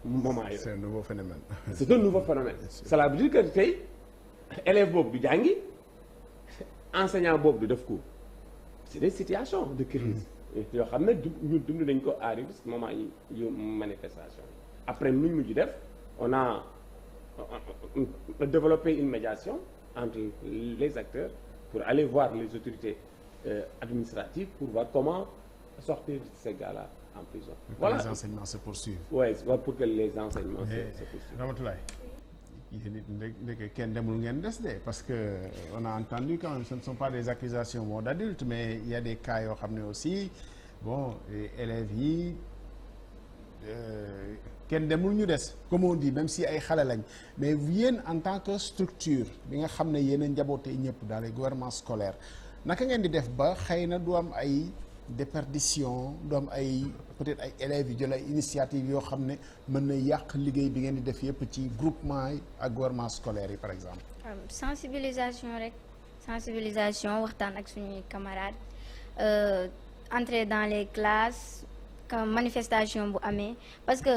C'est un nouveau phénomène. C'est un nouveau phénomène. Cela veut dire que tey élève boobu du jàngi, enseignant boobu du def cours. C'est des situations de crise yoo xam ne ñun dund nañ ko à Rufisque moment yu manifestation. Après nu ñu mujj def on a développé une médiation entre les acteurs pour aller voir les autorités administratives pour voir comment sortir de ces gars-là en prison. Voilà. Les enseignements se poursuivent. Ouais, pour que les enseignements se poursuivent. Ramatoulaye, yéen it ndeke kenn demul ngeen des de parce que on a entendu quand même ce ne sont pas des accusations bon d'adultes mais il y a des cas yoo xam ne aussi bon élèves yi kenn demul ñu des comme on dit même si ay xale lañ mais yéen en tant que structure bi nga xam ne yéen a njabootee ñëpp dans les gouvernements scolaires naka ngeen di def ba xëy na du am ay déperdition du am ay peut-être ay élèves yu jël ay initiative yoo xam ne mën na yàq liggéey bi ngeen di def yëpp ci groupement yi ak gouvernement scolaire yi par exemple. sensibilisation rek sensibilisation waxtaan ak suñuy camarades entrer dans les classes comme manifestation bu amee parce que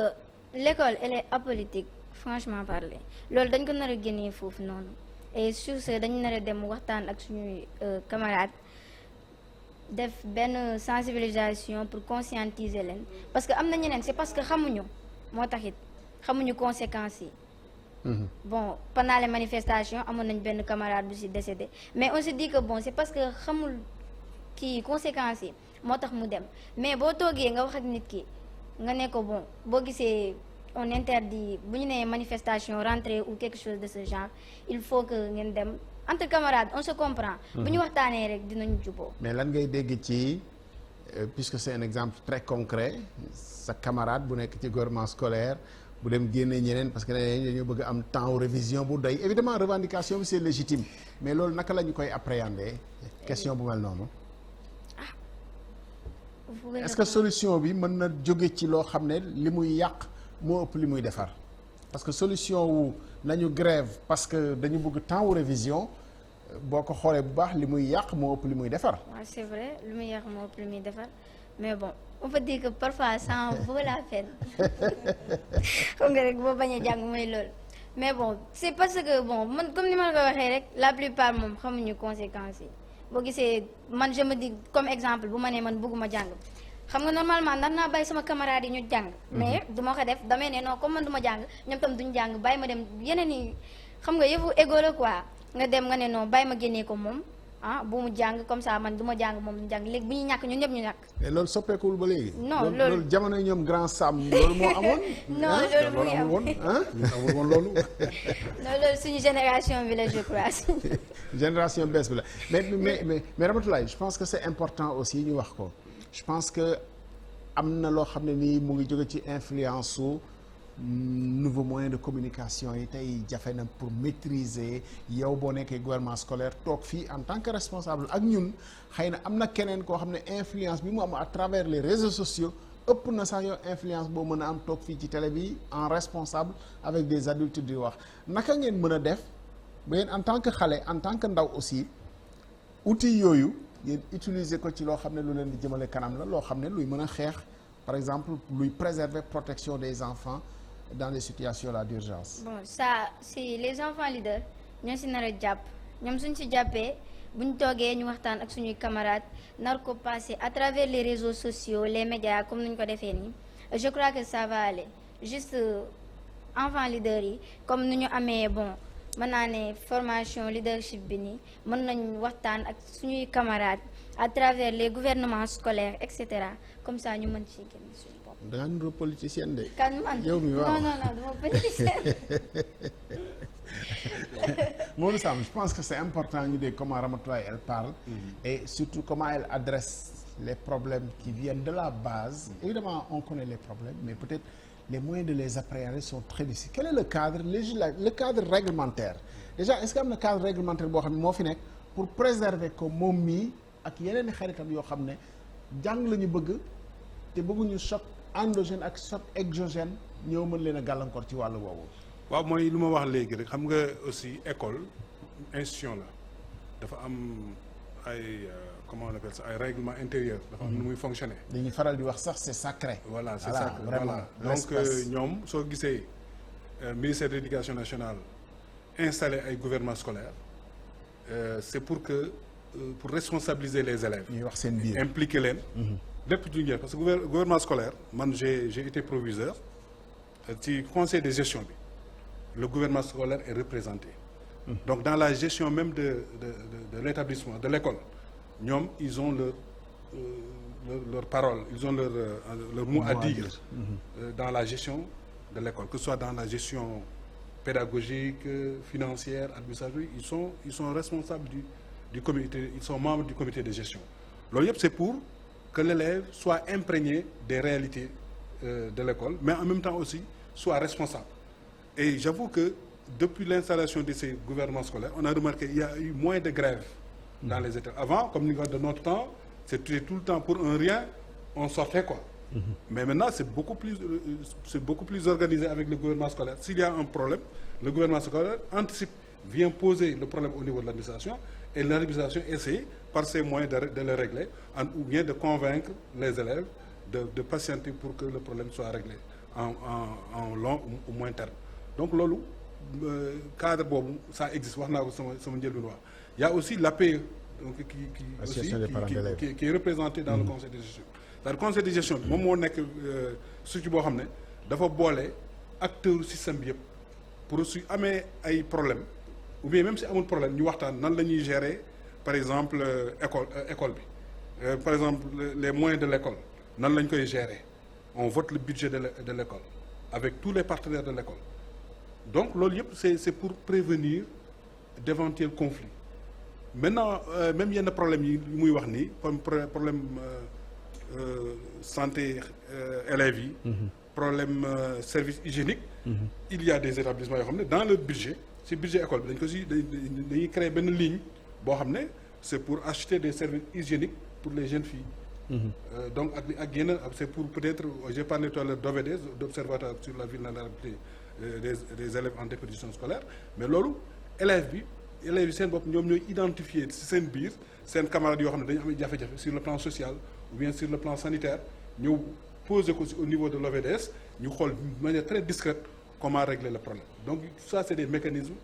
l'école elle est apolitique franchement parler loolu dañ ko nar a génnee foofu noonu et sur ce dañu nar a dem waxtaan ak suñuy camarades def benn sensibilisation pour conscientiser leen parce que am na ñeneen c'est parce que xamuñu moo taxit xamuñu conséquences yi. Bon pendant les manifestations amoon nañ benn camarade bu ci décédé mais on se dit que bon c'est parce que xamul kii conséquences yi moo tax mu dem mais boo toogee nga wax ak nit ki nga ne ko bon boo gisee on interdit bu ñu nee manifestation rentrée ou quelque chose de ce genre il faut que ngeen dem entre camarades on se comprend. bu ñu waxtaanee rek dinañu juboo. mais lan ngay dégg ci puisque c'est un exemple très concret sa camarade bu nekk ci gouvernement scolaire bu dem génnee ñeneen parce que dañoo bëgg am temps révision bu doy évidemment revendication bi c'est légitime mais loolu naka la ñu koy appréhender question bu mel noonu. est-ce que solution bi mën na jóge ci loo xam ne li muy yàq moo ëpp li muy defar parce que solution wu nañu grève parce que dañu bëgg temps wu révision boo ko xoolee bu baax li muy yàq moo ëpp li muy defar. waaw c'est vrai li muy yàq moo ëpp li muy defar mais bon on peut dire que parfois ça en vaut la peine xam nga rek boo bañ a jàng mooy loolu mais bon c'est parce que bon man comme ni ma la ko waxee rek la plupart moom xamuñu conséquences yi. boo gisee man je me dis comme exemple bu ma nee man bëgguma jàng xam nga normalement ndax naa bàyyi sama camarades yi ñu jàng. mais du ma ko def damay ne non comme man du ma jàng ñoom tam duñu jàng bàyyi ma dem yeneen yi xam nga yëfu égo la quoi nga dem nga ne non bàyyi ma génnee ko moom bu mu jàng comme ça man du ma jàng moom du jàng léegi bu ñu ñàkk ñun ñëpp ñu ñàkk. mais loolu soppeekuwul ba léegi. non loolu jamono ñoom grand Sam loolu moo amoon. non loolu muy am woon amul woon loolu. non loolu suñu génération bi la je crois. génération bees bi la mais Ramatoulaye je pense que c'est important aussi ñu wax ko je pense que am na loo xam ne nii mu ngi jóge ci influence su nouveau moyen de communication yi tey jafe na pour maîtriser yow boo nekkee gouvernement scolaire toog fii en tant que responsable ak ñun xëy na am na keneen koo xam ne influence bi mu am à travers les réseaux sociaux ëpp na sax yow influence boo mën a am toog fii ci télé bi en responsable avec des adultes di wax naka ngeen mën a def ba yéen en tant que xale en tant que ndaw aussi outils yooyu ngeen utiliser ko ci loo xam ne lu leen di jëmale kanam la loo xam ne luy mën a xeex par exemple luy préserver protection des enfants dans les situations là d'urgence. bon ça si les enfants leaders ñoo si nar a jàpp ñoom suñ si jàppee bu ñu toogee ñu waxtaan ak suñuy camarades nar ko passer à travers les réseaux sociaux les médias comme ni ñu ko defee nii je crois que ça va aller juste enfants leaders yi comme ni ñu amee bon. mën naa ne formation leadership bi nii mën nañu waxtaan ak suñuy camarades à travers les gouvernements scolaires et cetera comme ça ñu mën ci génn suñu bopp. da ngaa nuru politicienne de. kan man yow mi waaw non dama politicienne. Modou Sam je pense que c'est important ñu dégg comment Ramatoulaye elle parle. Et surtout comment elle adresse les problèmes qui viennent de la base. Évidemment on connaît les problèmes mais peut-être. Les moyens de les appréhender sont très difficiles. Quel est le cadre législatif, le cadre réglementaire? Déjà est-ce que am na cadre réglementaire boo xam ne moo fi nekk pour préserver ko moom mii ak yeneen i xaritam yoo xam ne jàng la ñu bëgg te bëgguñu choc endogène ak choc exogène ñëw mën leen a gàllankoor ci wàllu woowu. waaw mooy lu ma wax léegi rek xam nga aussi école institution la dafa am ay comment on appelle ça ay règlement intérieur dafa am nu muy fonctionner. dañuy faral di wax sax c'est sacré. voilà c'est sacré voilà donc ñoom soo gisee ministère de l'éducation nationale installé ay gouvernement scolaire c'est pour que pour responsabiliser les élèves. ñuy wax seen biir impliquer leen. lépp du ñu parce que gouvernement scolaire man j'ai été proviseur ci conseil de gestion bi le gouvernement scolaire est représenté. Donc dans la gestion même de l'établissement de l'école ñoom ils ont leur parole ils ont leur mot à dire dans la gestion de l'école que ce soit dans la gestion pédagogique financière administrative ils sont responsables du comité ils sont membres du comité de gestion loolu yëpp c'est pour que l'élève soit imprégné des réalités de l'école, mais en même temps aussi soit responsable. Et j'avoue que depuis l'installation de ces gouvernements scolaires, on a remarqué qu'il y a eu moins de grèves dans les écoles. Avant, comme de notre temps, c'était tout le temps pour un rien, on sortait quoi. Mais maintenant, c'est beaucoup plus organisé avec le gouvernement scolaire. S'il y a un problème, le gouvernement scolaire anticipe, vient poser le problème au niveau de l'administration, et l'administration essaie, par ses moyens, de le régler, ou bien de convaincre les élèves de patienter pour que le problème soit réglé en long ou moins terme. Donc, loolu cadre boobu ça existe, wax naa ko sama njëlbeen wax. Il y a aussi l'APE, donc qui est représenté dans le conseil de gestion. Le conseil de gestion bi moom moo nekk structure boo xam ne dafa boole acteurs système bi yëpp pour su amee ay problème ou bien même si amul problème ñu waxtaan nan la ñuy gérer par exemple école bi par exemple les moyens de l'école nan la ñu koy gérer. On vote le budget de l'école avec tous les partenaires de l'école. Donc loolu yëpp c'est pour prévenir d'éventuels conflits. Maintenant même yenn problème yi muy wax nii comme problème santé élèves yi, problème service hygiénique, il y a des établissements yoo xam ne dans le budget, ci budget école bi dañuy créer benn ligne boo xam ne c'est pour acheter des services hygiéniques pour les jeunes filles. Donc ak yeneen c'est pour peut-être j'ai parlé tout à l'heure d'OVD, d'observatoire sur la vulnérabilité des élèves en déperdition scolaire, mais loolu élèves yi seen bopp ñoom ñooy identifier ci seen biir seen camarades yoo xam ne dañu am jafe-jafe sur le plan social ou bien sur le plan sanitaire, ñëw poser ko au niveau de l'OVDS, ñu xool de manière très discrète comment régler le problème. Donc ça c'est des mécanismes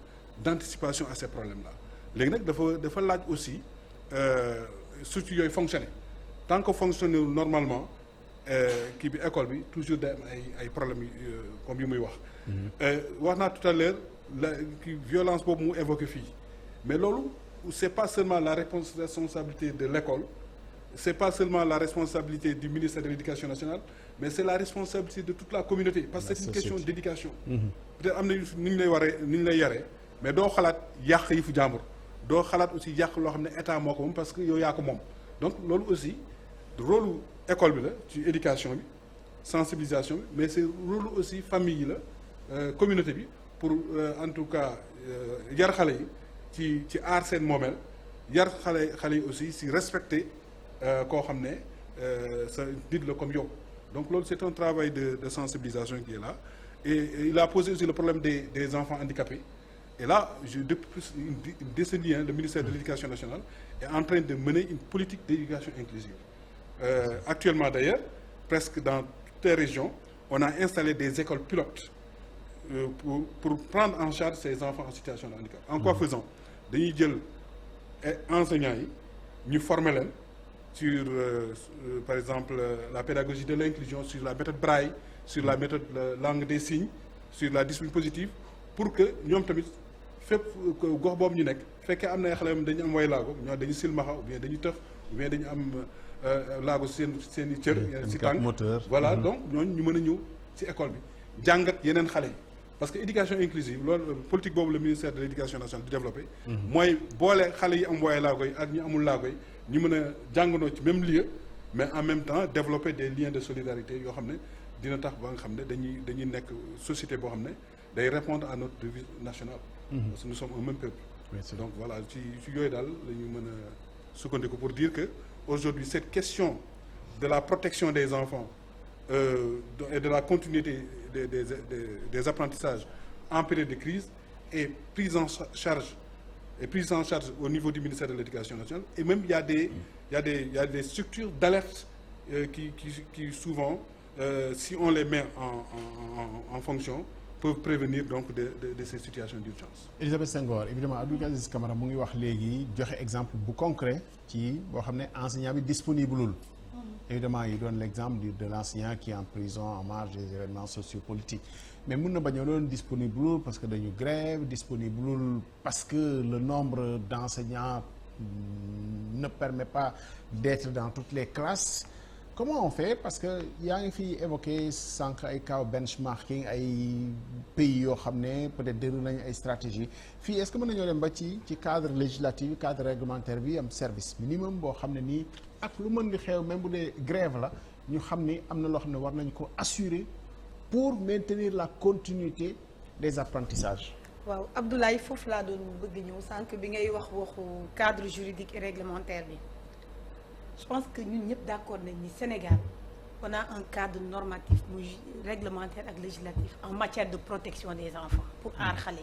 d'anticipation à ces problèmes-là. Léegi nag dafa laaj aussi surtout yooyu fonctionner. Tant que fonctionne normalement kii bi école bi toujours day am ay problèmes comme yu muy wax. Wax naa tout à l'heure la violence boobu mu évoqué fii mais loolu c'est pas seulement la responsabilité de l'école, c'est pas seulement la responsabilité du ministère de l'Éducation nationale, mais c'est la responsabilité de toute la communauté parce que c'est une question d'éducation. Peut-être am na ni ñu lay yaree mais doo xalaat yàq yi fu jàmbur doo xalaat aussi yàq loo xam ne état moo ko moom parce que yow yaa ko moom. Donc loolu aussi rôle école bi la ci éducation bi sensibilisation bi mais c'est rôle aussi famille yi la communauté bi pour en tout cas yar xale yi ci aar seen moomeel yar xale yi aussi si respecter koo xam ne sa nit la comme yow. Donc loolu c'est un travail de sensibilisation qui est là et il a posé aussi le problème des enfants handicapés. Et là, depuis une décennie, le ministère de l'Éducation nationale est en train de mener une politique d'éducation inclusive. Actuellement d'ailleurs, presque dans toutes les régions, on a installé des écoles pilotes pour prendre en charge ces enfants en situation de handicap. En quoi faisant? Dañuy jël enseignants yi ñu former leen sur par exemple la pédagogie de l'inclusion, sur la méthode Braille, sur la méthode langue des signes, sur la discipline positive, pour que ñoom tamit fépp gox boobu ñu nekk fekkee am na ay xale yoo dañu am way laago ñoo dañu silmaxa ou bien dañu tëx ou bien dañu am laago seen i cër si tànk voilà donc ñooñu ñu mën a ñëw ci école bi jàngat yeneen xale yi parce que éducation inclusive loolu politique boobu le ministère de l'éducation nationale di développé mooy boole xale yi am way laago yi ak ñu amul laago yi ñu mën a jàngandoo ci même lieu mais en même temps développer des liens de solidarité yoo xam ne dina tax ba nga xam ne dañuy nekk société boo xam ne day répondre à notre devise nationale. Parce que nous sommes un même peuple. Donc voilà ci yooyu daal la ñu mën a sukkandiku pour dire que aujourd'hui cette question de la protection des enfants et de la continuité des apprentissages en période de crise est prise en charge au niveau du ministère de l'Éducation nationale et même il y a des structures d'alerte qui souvent si on les met en fonction peuvent prévenir donc de ces situations d'urgence. Elisabeth Senghor évidemment Abdou Aziz Camara mu ngi wax léegi joxe exemple bu concret ci boo xam ne enseignant bi disponible évidemment il donne l'exemple de l'enseignant qui est en prison en marge des événements sociopolitiques mais mun na bañ a doon disponible parce que dañu grève disponible parce que le nombre d'enseignants ne permet pas d'être dans toutes les classes. Comment on fait parce que yaa ngi fi évoqué sànq ay cas benchmarking ay pays yoo xam ne peut-être déroulé nañu ay stratégies fii est-ce que mën nañoo dem ba ci cadre législatif cadre réglementaire bi am service minimum boo xam ne nii ak lu mën di xew même bu dee grève la ñu xam ni am na loo xam ne war nañ ko assurer pour maintenir la continuité des apprentissages. waaw Abdoulaye foofu laa doon bëgg ñëw sànq bi ngay waxu cadre juridique et réglementaire bi je pense que ñun ñëpp d'accord nañ ni Sénégal on a un cadre normatif muy réglementaire ak législatif en matière de protection des enfants pour aar xale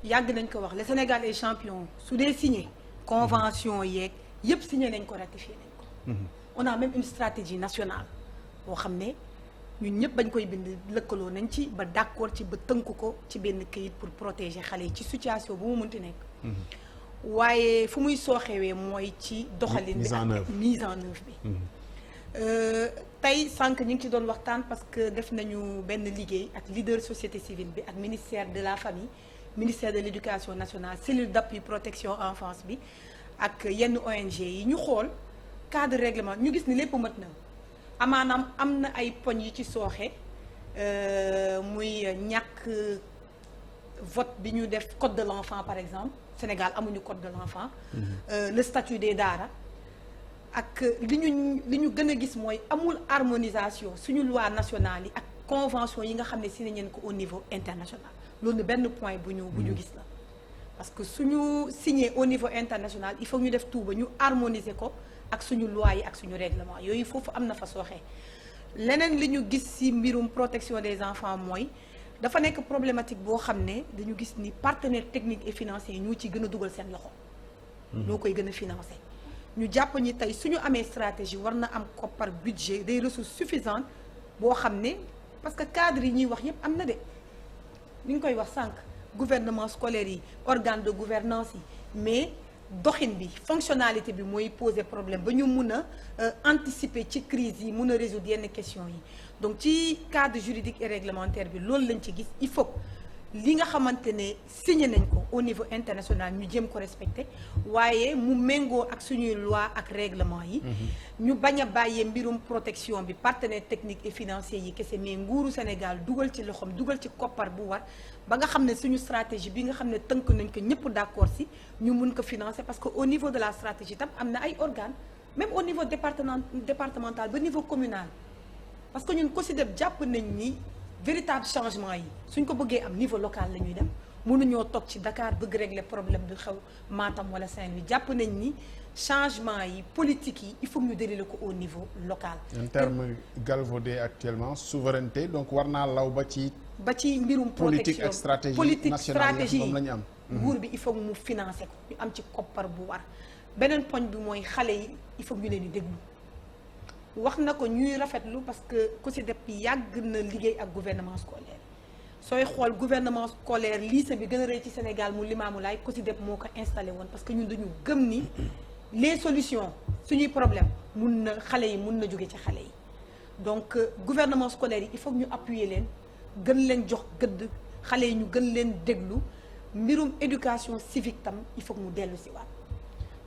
yi yàgg nañ ko wax le Sénégal est champion su dee signé convention yeeg yëpp signé nañ ko ratifié nañ ko on a même une stratégie nationale boo xam ne ñun ñëpp bañ koy bind lëkkaloo nañ ci ba d'accord ci ba tënk ko ci benn këyit pour protéger xale yi ci situation bu mu mënti nekk waaye fu muy sooxewee mooy ci doxalin bi ak mise en œuvre bi tey sànq ñu ngi ci doon waxtaan parce que def nañu benn liggéey ak leader société civile bi ak ministère de la famille ministère de l'éducation nationale cellule d'appui protection enfance bi ak yenn ONG yi ñu xool cadre règlement ñu gis ni lépp mat na amaanaam am na ay poñ yi ci sooxe muy ñàkk vote bi ñu def code de l'enfant par exemple Sénégal amuñu code de l'enfant le statut des daara ak li ñu gën a gis mooy amul harmonisation suñu loi nationale yi ak convention yi nga xam ne signé nañ ko au niveau international loolu benn point bu ñu gis la parce que suñu signé au niveau international il faut ñu def tout ba ñu harmoniser ko ak suñu loi yi ak suñu règlement yooyu foofu am na fa sooxee leneen li ñu gis ci mbirum protection des enfants mooy dafa nekk problématique boo xam ne dañu gis ni partenaires techniques et financiers yi ñoo ci gën a dugal seen loxo ñoo koy gën a financer ñu jàpp ni tey suñu amee stratégie war na am koppar budget des ressources suffisantes boo xam ne parce que cadre yi ñuy wax yépp am na de ni ñu koy wax sànq gouvernement scolaire yi organe de gouvernance yi mais doxin bi fonctionnalité bi mooy poser problème ba ñu mun a anticiper ci crise yi mun a résoudre yenn questions yi donc ci cadre juridique et réglementaire bi loolu lañ ci gis il faut li nga xamante ne signé nañ ko au niveau international ñu jéem ko respecter waaye mu méngoo ak suñuy loi ak règlement yi ñu bañ a bàyyee mbirum protection bi partenaires techniques et financiers yi kese mais nguuru Sénégal dugal ci loxoom dugal ci koppar bu war ba nga xam ne suñu stratégie bi nga xam ne tënk nañ ko ñëpp d'accord si ñu mun ko financer parce que au niveau de la stratégie tam am na ay organes même au niveau départemental ba niveau communal parce que ñun COSYDEP jàpp nañ ni véritable changement yi suñ ko bëggee am niveau local la ñuy dem mënuñoo toog ci Dakar bëgg régler problème bi xew Matam wala Saint-Louis jàpp nañ ni changement yi politique yi il faut ñu dérouler ko au niveau local. un terme galvaudé actuellement souveraineté donc war naa law ba ci mbirum politique ak stratégie nationale moom la ñu am. nguur bi il faut mu financer ko ñu am ci koppar bu war beneen poñ bi mooy xale yi il faut ñu leen di déglu. wax na ko ñuy rafetlu parce que COSYDEP yàgg na liggéey ak gouvernement scolaire sooy xool gouvernement scolaire lycée bi gën a rëy ci Sénégal mu Limamoulaye COSYDEP moo ko installé woon parce que ñun dañu gëm ni les solutions suñuy problème mun na xale yi mun na jóge ci xale yi donc gouvernement scolaire yi il faut ñu appuyer leen gën leen jox gëdd xale yi ñu gën leen déglu mbirum éducation civique tam il faut mu dellu si waat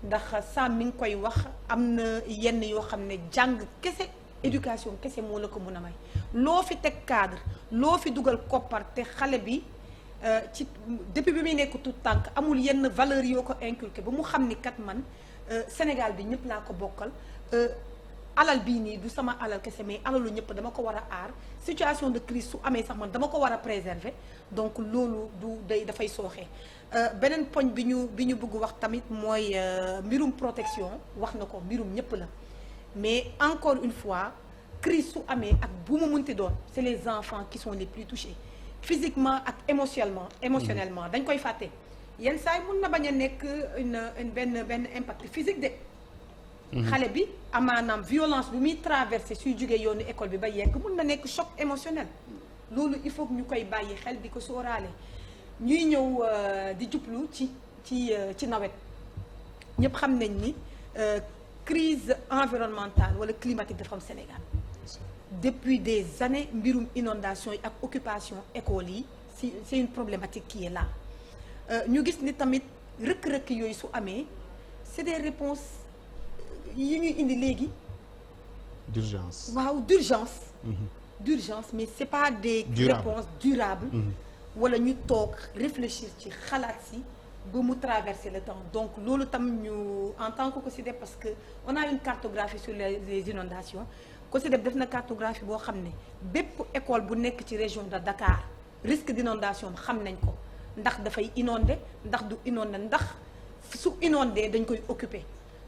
ndax Sam mi ngi koy wax am na yenn yoo xam ne jàng kese éducation kese moo la ko mën a may loo fi teg cadre loo fi dugal koppar te xale bi ci depuis bi muy nekk tout tànk amul yenn valeur yoo ko inculqué ba mu xam ni kat man Sénégal bi ñëpp laa ko bokkal alal bii nii du sama alal kese mais alalu ñëpp dama ko war a aar situation de crise su amee sax man dama ko war a préserver donc loolu dafay sooxee beneen poñ bi ñu bëgg wax tamit mooy mbirum protection wax na ko mbirum ñëpp la mais encore une fois crise su amee ak bu mu mënti doon c'est les enfants qui sont les plus touchés physiquement ak émotionnellement dañ koy fàtte yenn saa yi mun na bañ a nekk benn impact physique de xale bi amaanaam violence bi muy traversé suy jógee yoonu école bi ba yegg mun na nekk choc émotionnel loolu il faut que ñu koy bàyyi xel di ko sóoraale ñuy ñëw di jublu ci nawet ñëpp xam nañ ni crise environnementale wala climatique dafa am Sénégal depuis des années mbirum inondation yi ak occupation école yi c'est une problématique qui est là ñu gis ni tamit rëkk-rëkk yooyu su amee c'est des réponses yi ñuy indi léegi d'urgence waaw d'urgence mais c'est pas des réponses durables wala ñu toog réfléchir ci xalaat si ba mu traverser le temps donc loolu tam ñu en tant que COSYDEP parce que on a une cartographie sur les inondations COSYDEP def na cartographie boo xam ne bépp école bu nekk ci région de Dakar risque d'inondation xam nañ ko ndax dafay inondé ndax du inondé ndax su inondé dañ koy occuper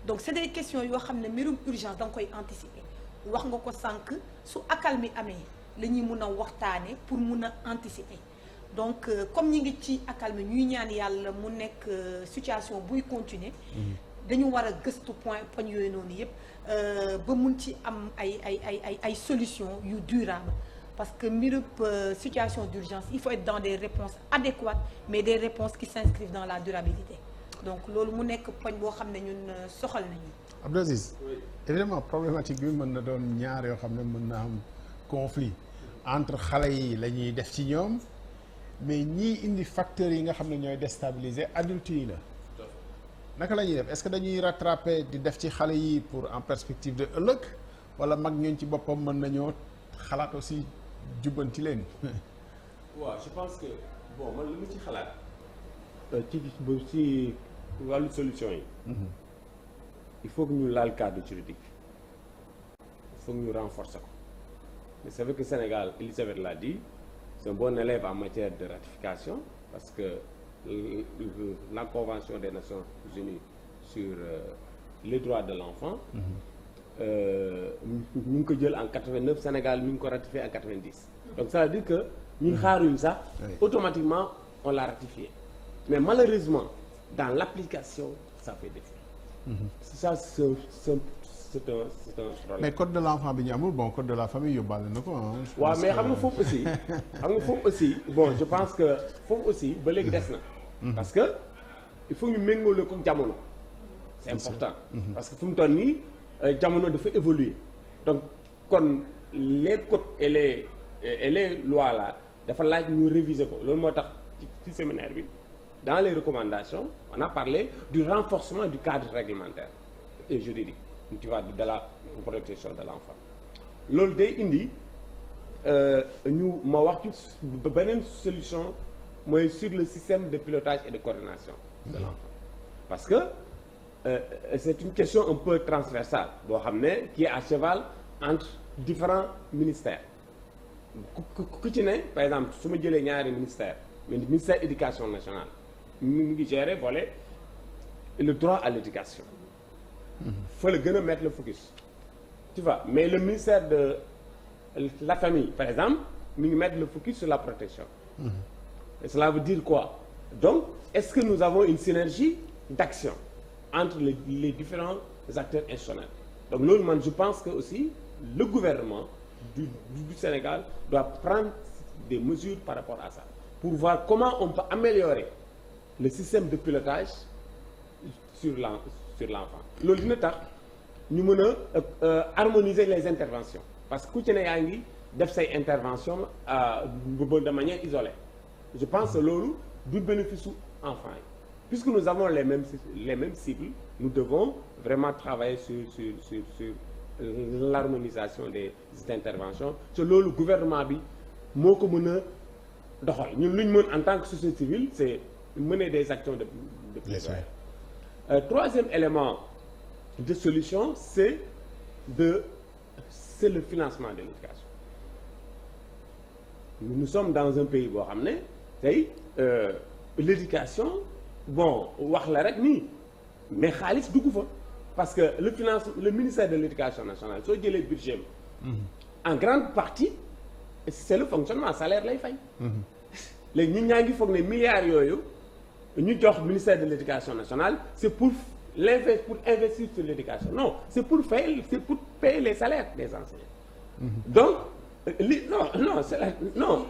donc c'est des questions yoo xam ne mbirum urgence da nga koy anticiper wax nga ko sànq su accalmie amee la ñuy mun a waxtaane pour mun a anticiper donc comme ñi ngi ci accalmie ñuy ñaan yàlla mu nekk situation buy continuer dañu war a gëstu poñ yooyu noonu yëpp ba mun ci am ay solutions yu durables parce que mbirub situation d'urgence il faut être dans des réponses adéquates mais des réponses qui s'inscrivent dans la durabilité donc loolu mu nekk poñ boo xam ne ñun soxal nañu. Abdou Aziz évidemment problématique bi mën na doon ñaar yoo xam ne mën na am conflit entre xale yi la ñuy def ci ñoom mais ñii indi facteurs yi nga xam ne ñooy déstabiliser adultes yi la. naka la ñuy def est-ce que dañuy rattraper di def ci xale yi pour en perspective de ëllëg wala mag ñooñ ci boppam mën nañoo xalaat aussi jubbanti leen. waaw je pense que bon man li mu ci xalaat ci wàllu solution yi. il faut que ñu laal cadre juridique il faut que ñu renforcer ko mais c'est vrai que Sénégal Elisabeth l'a dit c'est un bon élève en matière de ratification parce que la Convention des Nations Unies sur les droits de l'enfant ñu ngi ko jël en 89 Sénégal mi ngi ko ratifié en 90 donc ça veut dire que ñun xaaruñu sax automatiquement on l'a ratifié mais malheureusement dans l'application ça fait défaut ça c'est un problème. mais code de l'enfant bi ñu amul bon code de la famille yóbbaale na ko waaw mais xam nga foofu aussi bon je pense que foofu aussi ba léegi des na parce que il faut ñu méngóole ko jamono c'est important parce que fu mu toll nii jamono dafa évoluer donc kon les codes et les lois là dafa laaj ñu réviser ko loolu moo tax ci séminaire bi dans les recommandations on a parlé du renforcement du cadre réglementaire et juridique tu vois de la protection de l'enfant loolu day indi ñu ma wax ci beneen solution mooy sur le système de pilotage et de coordination de l'enfant parce que c'est une question un peu transversale boo xam ne qui est à cheval entre différents ministères ku ci ne par exemple su ma jëlee ñaari ministère mais le ministère éducation nationale mi ngi gérer volet le droit à l'éducation faut le gën a mettre le focus tu vois mais le ministère de la famille par exemple mi ngi mettre le focus sur la protection et cela veut dire quoi donc est-ce que nous avons une synergie d'action entre les différents acteurs institutionnels donc loolu man je pense que aussi le gouvernement du Sénégal doit prendre des mesures par rapport à ça pour voir comment on peut améliorer le système de pilotage sur l'enfant loolu dina tax ñu mën a harmoniser les interventions parce que ku ci ne yaa ngi def say intervention de manière isolée je pense que loolu du bénéfice su enfants yi puisque nous avons les mêmes cibles nous devons vraiment travailler sur l'harmonisation des interventions te loolu gouvernement bi moo ko mën a doxal ñun lu ñu mën en tant que société civile c'est mener des actions de plaidoyer. Troisième élément de solution c'est le financement de l'éducation nous sommes dans un pays boo xam ne tey l'éducation bon wax la rek nii mais xaalis dugg fa parce que le ministère de l'éducation nationale soo jëlee budget en grande partie c'est le fonctionnement salaire lay fay léegi ñun ñaa ngi foog ne milliards yooyu ñu jox ministère de l'éducation nationale c'est pour investir sur l'éducation non c'est pour payer les salaires des enseignants donc non c'est la non.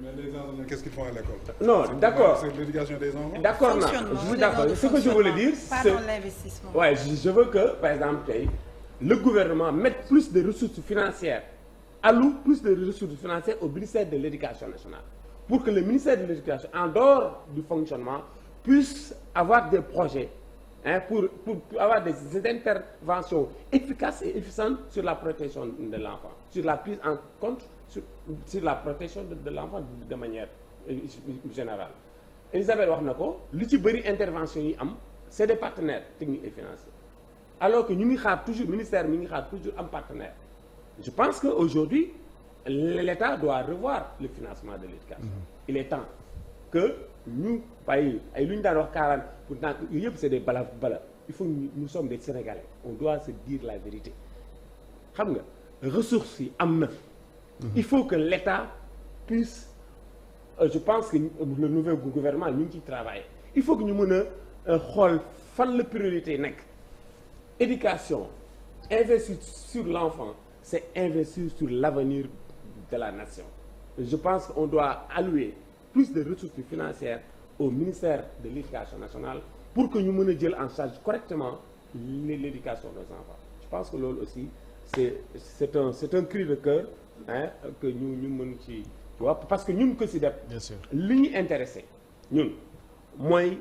mais les enseignants qu'est-ce qu'ils font à l'école? Non d'accord c'est l'éducation des enfants. D'accord non je suis d'accord ce que je voulais dire c'est l'investissement. Ouais je veux que par exemple tey le gouvernement mette plus de ressources financières alloue plus de ressources financières au ministère de l'éducation nationale pour que le ministère de l'éducation en dehors du fonctionnement puisse avoir des projets pour avoir des interventions efficaces et efficientes sur la protection de l'enfant sur la prise en compte sur la protection de l'enfant de manière générale. Elisabeth wax na ko lu ci bëri intervention yi am c'est des partenaires techniques et financiers alors que ñu ngi xaar toujours ministère mi ngi xaar toujours am partenaire je pense qu'aujourd'hui, l'État doit revoir le financement de l'éducation. Il est temps que nous, ay lu ñu daan wax 40 pourtant yooyu yëpp c'est des bala. Il faut que nous sommes des Sénégalais. On doit se dire la vérité. Xam nga ressources yi am na. Il faut que l'État puisse, je pense que le nouveau gouvernement ñu ngi ciy travailler. Il faut que ñu mën a xool fan la priorité nekk. Éducation, investir sur l'enfant, c'est investir sur l'avenir de la nation. Je pense qu'on doit allouer plus de ressources financières au ministère de l'Éducation nationale pour que ñu mën a jël en charge correctement l'éducation des enfants. Je pense que loolu aussi c'est un cri de cœur que ñu mën ci parce que ñun ko ci def li ñu intéressé ñun mooy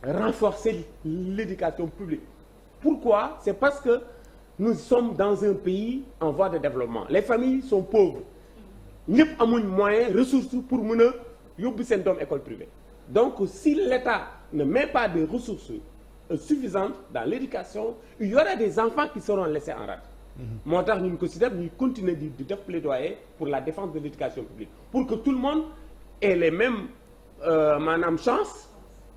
renforcer l'éducation publique. Pourquoi? C'est parce que nous sommes dans un pays en voie de développement. Les familles sont pauvres. ñëpp amuñ moyen ressources pour mën a yóbbu seen doom école privée. Donc si l'État ne met pas de ressources suffisantes dans l'éducation, il y aura des enfants qui seront laissés en rade. moo tax ñun ko ci def ñuy continuer di def plaidoyer pour la défense de l'éducation publique pour que tout le monde ait les mêmes maanaam chances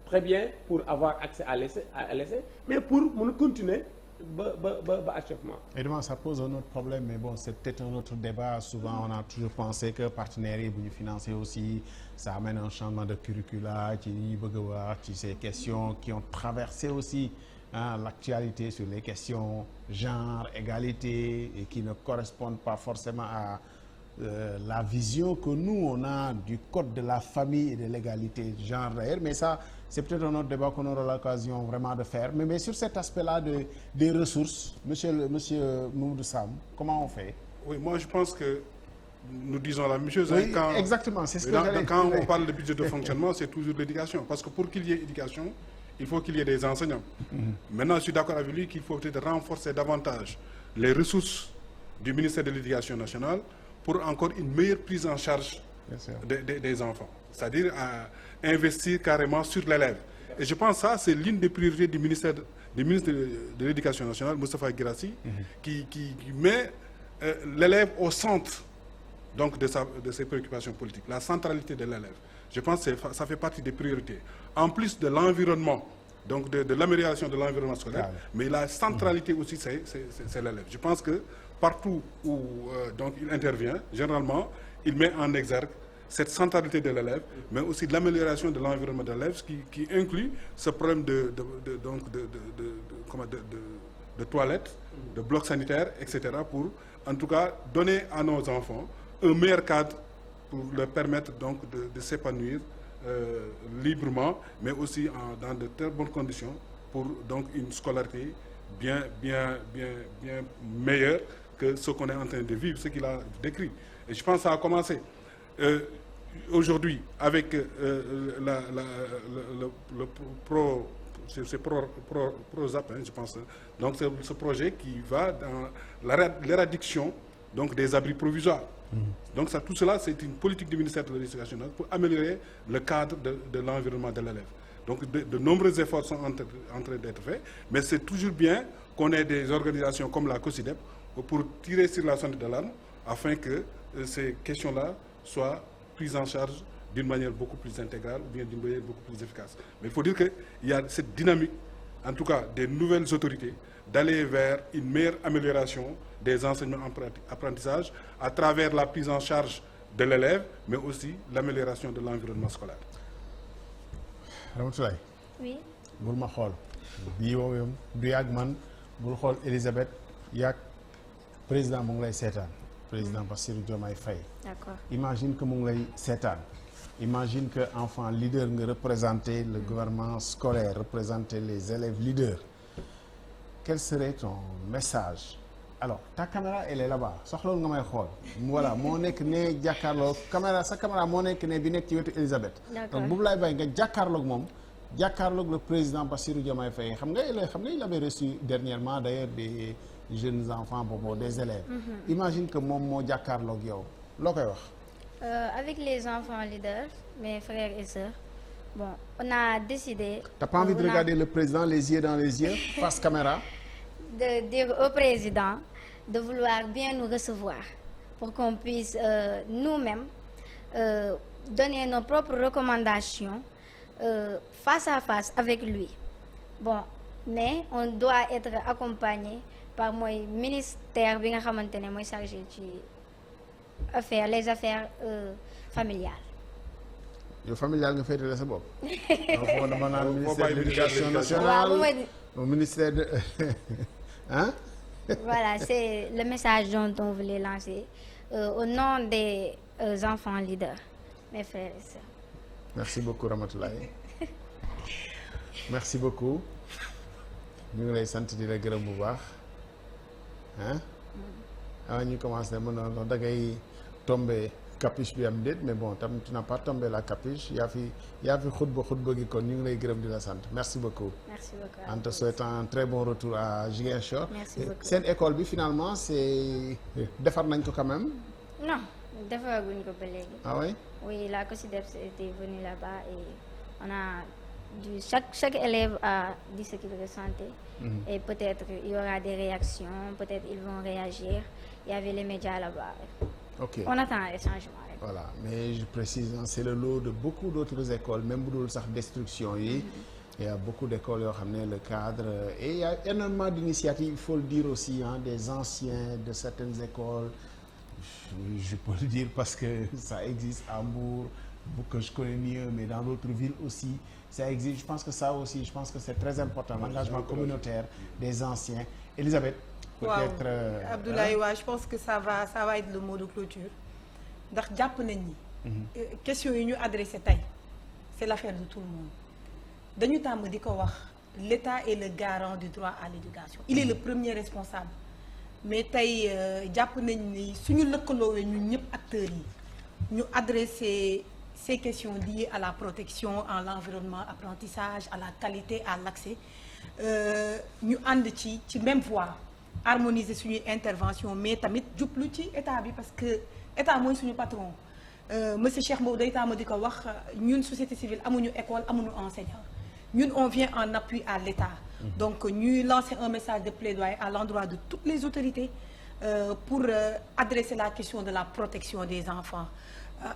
très bien pour avoir accès à l'essai mais pour mën a continuer ba achèvement. Évidemment, ça pose un autre problème, mais bon, c'est peut-être un autre débat. Souvent, on a toujours pensé que partenaires yi bu ñu financer aussi, ça amène un changement de curricula ci li ñu bëgg a wax ci ces questions qui ont traversé aussi l'actualité sur les questions genre, égalité et qui ne correspondent pas forcément à la vision que nous on a du code de la famille et de l'égalité de genre d'ailleurs, mais ça c'est peut-être un autre débat qu'on aura l'occasion vraiment de faire, mais sur cet aspect-là des ressources, monsieur Mamadou Sam, comment on fait? Oui, moi je pense que nous disons la même chose. Oui, exactement, c'est ce que j'allais dire. Quand on parle de budget de fonctionnement, c'est toujours l'éducation, parce que pour qu'il y ait éducation, il faut qu'il y ait des enseignants. Maintenant, je suis d'accord avec lui qu'il faut peut-être renforcer davantage les ressources du ministère de l'Éducation nationale pour encore une meilleure prise en charge des enfants. C'est-à-dire investir carrément sur l'élève. Et je pense que ça, c'est l'une des priorités du ministre de l'Éducation nationale, Moustapha Guirassy, qui met l'élève au centre donc, de ses préoccupations politiques, la centralité de l'élève. Je pense que ça fait partie des priorités. En plus de l'environnement, donc de l'amélioration de l'environnement scolaire, mais la centralité aussi, c'est l'élève. Je pense que partout où donc il intervient, généralement, il met en exergue cette centralité de l'élève, mais aussi de l'amélioration de l'environnement de l'élève, qui inclut ce problème de toilettes, de blocs sanitaires, etc., pour en tout cas donner à nos enfants un meilleur cadre pour leur permettre donc de s'épanouir librement, mais aussi dans de très bonnes conditions pour donc une scolarité bien meilleure que ce qu'on est en train de vivre, ce qu'il a décrit. Et je pense que ça a commencé aujourd'hui avec c'est ProZap, je pense. Donc c'est ce projet qui va dans l'éradiction donc des abris provisoires. Donc tout cela, c'est une politique du ministère de l'Éducation nationale pour améliorer le cadre de l'environnement de l'élève. Donc de nombreux efforts sont en train d'être faits, mais c'est toujours bien qu'on ait des organisations comme la COSIDEP pour tirer sur la sonnette d'alarme afin que ces questions-là soient prises en charge d'une manière beaucoup plus intégrale ou bien d'une manière beaucoup plus efficace. Mais il faut dire qu'il y a cette dynamique, en tout cas des nouvelles autorités, d'aller vers une meilleure amélioration des enseignements apprentissages à travers la prise en charge de l'élève, mais aussi l'amélioration de l'environnement scolaire. Ramatoulaye. Oui. bul ma xool bii woowam du yàgg man bul xool Elisabeth yàgg président mu ngi lay seetaan président Bassirou Diomaye Faye. D'accord. Imagine que mu ngi lay seetaan imagine que enfant leader nga représenter le gouvernement scolaire représenter les élèves leaders. Quel serait ton message? Alors ta caméra elle est là-bas soxloon nga may xool voilà moo nekk ne jàkkaarloo sa caméra moo nekk ne bi nekk ci wetu Elisabeth. donc boobu laay bàyyi nga jàkkaarloog moom jàkkaarloog le président Bassirou Diomaye Faye xam nga il avait reçu dernièrement d'ailleurs des jeunes enfants des élèves. Imagine que moom moo jàkkaarloog yow loo koy wax. Avec les enfants leaders mes frères et sœurs bon on a décidé. T'as pas envie de regarder le président les yeux dans les yeux face caméra. De dire au président de vouloir bien nous recevoir pour qu'on puisse nous-mêmes donner nos propres recommandations face à face avec lui. Bon, mais on doit être accompagné par mooy ministère bi nga xamante ne mooy chargé ci les affaires familiales. yow familial nga féetale sa bopp. donc dama naan ministère de l'éducation nationale au ministère de hein. Voilà, c'est le message dont on voulait lancer au nom des enfants leaders, mes frères et sœurs. Merci beaucoup Ramatoulaye. Merci beaucoup. ñu ngi lay sant di la gërëm bu baax ah. avant ñu commencé mën na da ngay tombé capuche bi am déet mais bon tam tu n'as pas tombé la capuche yaa fi xutba gi kon ñu ngi lay gërëm di la sant merci beaucoup. Merci beaucoup. En te souhaitant un très bon retour à Ziguinchor. Merci beaucoup. Seen école bi finalement c'est defar nañ ko quand même. Non, defaraguñ ko ba léegi. Ah oui? Oui, la COSYDEPS était venue là-bas et on a dû chaque élève a dit ce qu'il ressentait. Et peut-être il y aura des réactions, peut-être ils vont réagir. Il y avait les médias là-bas. Ok. On attend les changements. Voilà, mais je précise, c'est le lot de beaucoup d'autres écoles, même bu dul sax destruction yi. Il y a beaucoup d'écoles yoo xam ne le cadre et il y a énormément d'initiatives, il faut le dire aussi, des anciens de certaines écoles. Je peux le dire parce que ça existe à Mbour, que je connais mieux, mais dans d'autres villes aussi, ça existe. Je pense que ça aussi, c'est très important, l'engagement communautaire des anciens. Elisabeth, peut-être... Abdoulaye, je pense que ça va être le mot de clôture. ndax jàpp nañ ni question yi ñu adressé tey c'est l'affaire de tout le monde dañu tàmm di ko wax l'État est le garant du droit à l'éducation, il est le premier responsable, mais tey jàpp nañ ni suñu lëkkaloowee ñun ñëpp acteurs yi ñu adressé ces questions liées à la protection en l'environnement, apprentissage, à la qualité, à l'accès, ñu ànd ci même voie, harmoniser suñuy intervention, mais tamit jublu ci état bi parce que état mooy suñu patron. Monsieur Cheikh Mbow day tàmm di ko wax ñun société civile amuñu école amuñu enseignant, ñun on vient en appui à l'État. Donc ñuy lancer un message de plaidoyer à l'endroit de toutes les autorités pour adresser la question de la protection des enfants.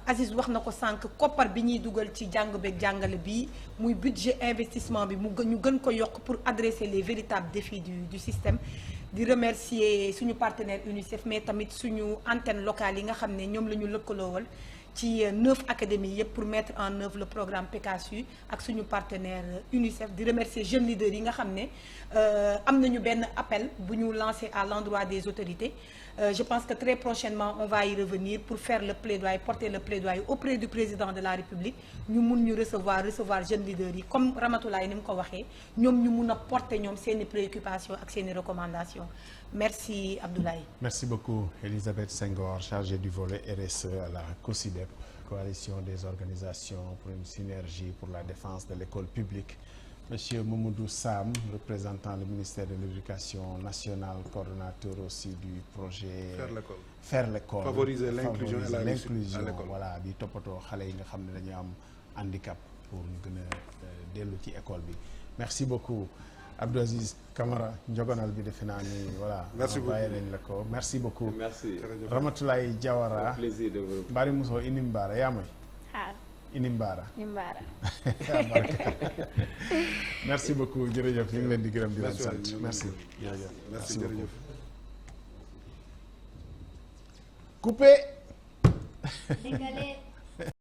Aziz wax na ko sànq, koppar bi ñuy dugal ci jàng beeg jàngale bi muy budget investissement bi ñu gën ko yokk pour adresser les véritables défis du système. Di remercier suñu partenaire UNICEF, mais tamit suñu antenne locale yi nga xam ne ñoom la ñu lëkkaloowal ci 9 académies yëpp pour mettre en œuvre le programme PECASU ak suñu partenaire UNICEF. Di remercier jeunes leaders yi nga xam ne am nañu benn appel bu ñu lancé à l'endroit des autorités. Je pense que très prochainement on va y revenir pour faire le plaidoyer, porter le plaidoyer auprès du président de la République. ñu mun ñu recevoir jeunes leaders yi comme Ramatoulaye ni mu ko waxee, ñoom ñu mun a porter ñoom seeni préoccupations ak seeni recommandations. Merci Abdoulaye. Merci beaucoup Elisabeth Senghor, chargée du volet RSE à la COSYDEP, Coalition des organisations pour une synergie pour la défense de l'école publique. Monsieur Mamadou Sam, représentant le ministère de l'Éducation nationale, coordonnateur aussi du projet Faire l'école. Favoriser l'inclusion et la réussite l'inclusion, à l'école. voilà, di toppatoo xale yi nga xam ne dañu am handicap pour ñu gën a dellu ci école bi. Merci beaucoup Abdou Aziz Camara, njogonal bi defe naa ni voilà. Merci beaucoup bàyyi nañ la ko. Merci beaucoup. Merci. Ramatoulaye Diawara. Un plaisir de vous. Mbari Muso Inimbara yaa may. Inimbara. Merci beaucoup jërëjëf ñu ngi leen di gërëm di leen sant. Merci jërëjëf. Merci beaucoup. Coupé. Décalé.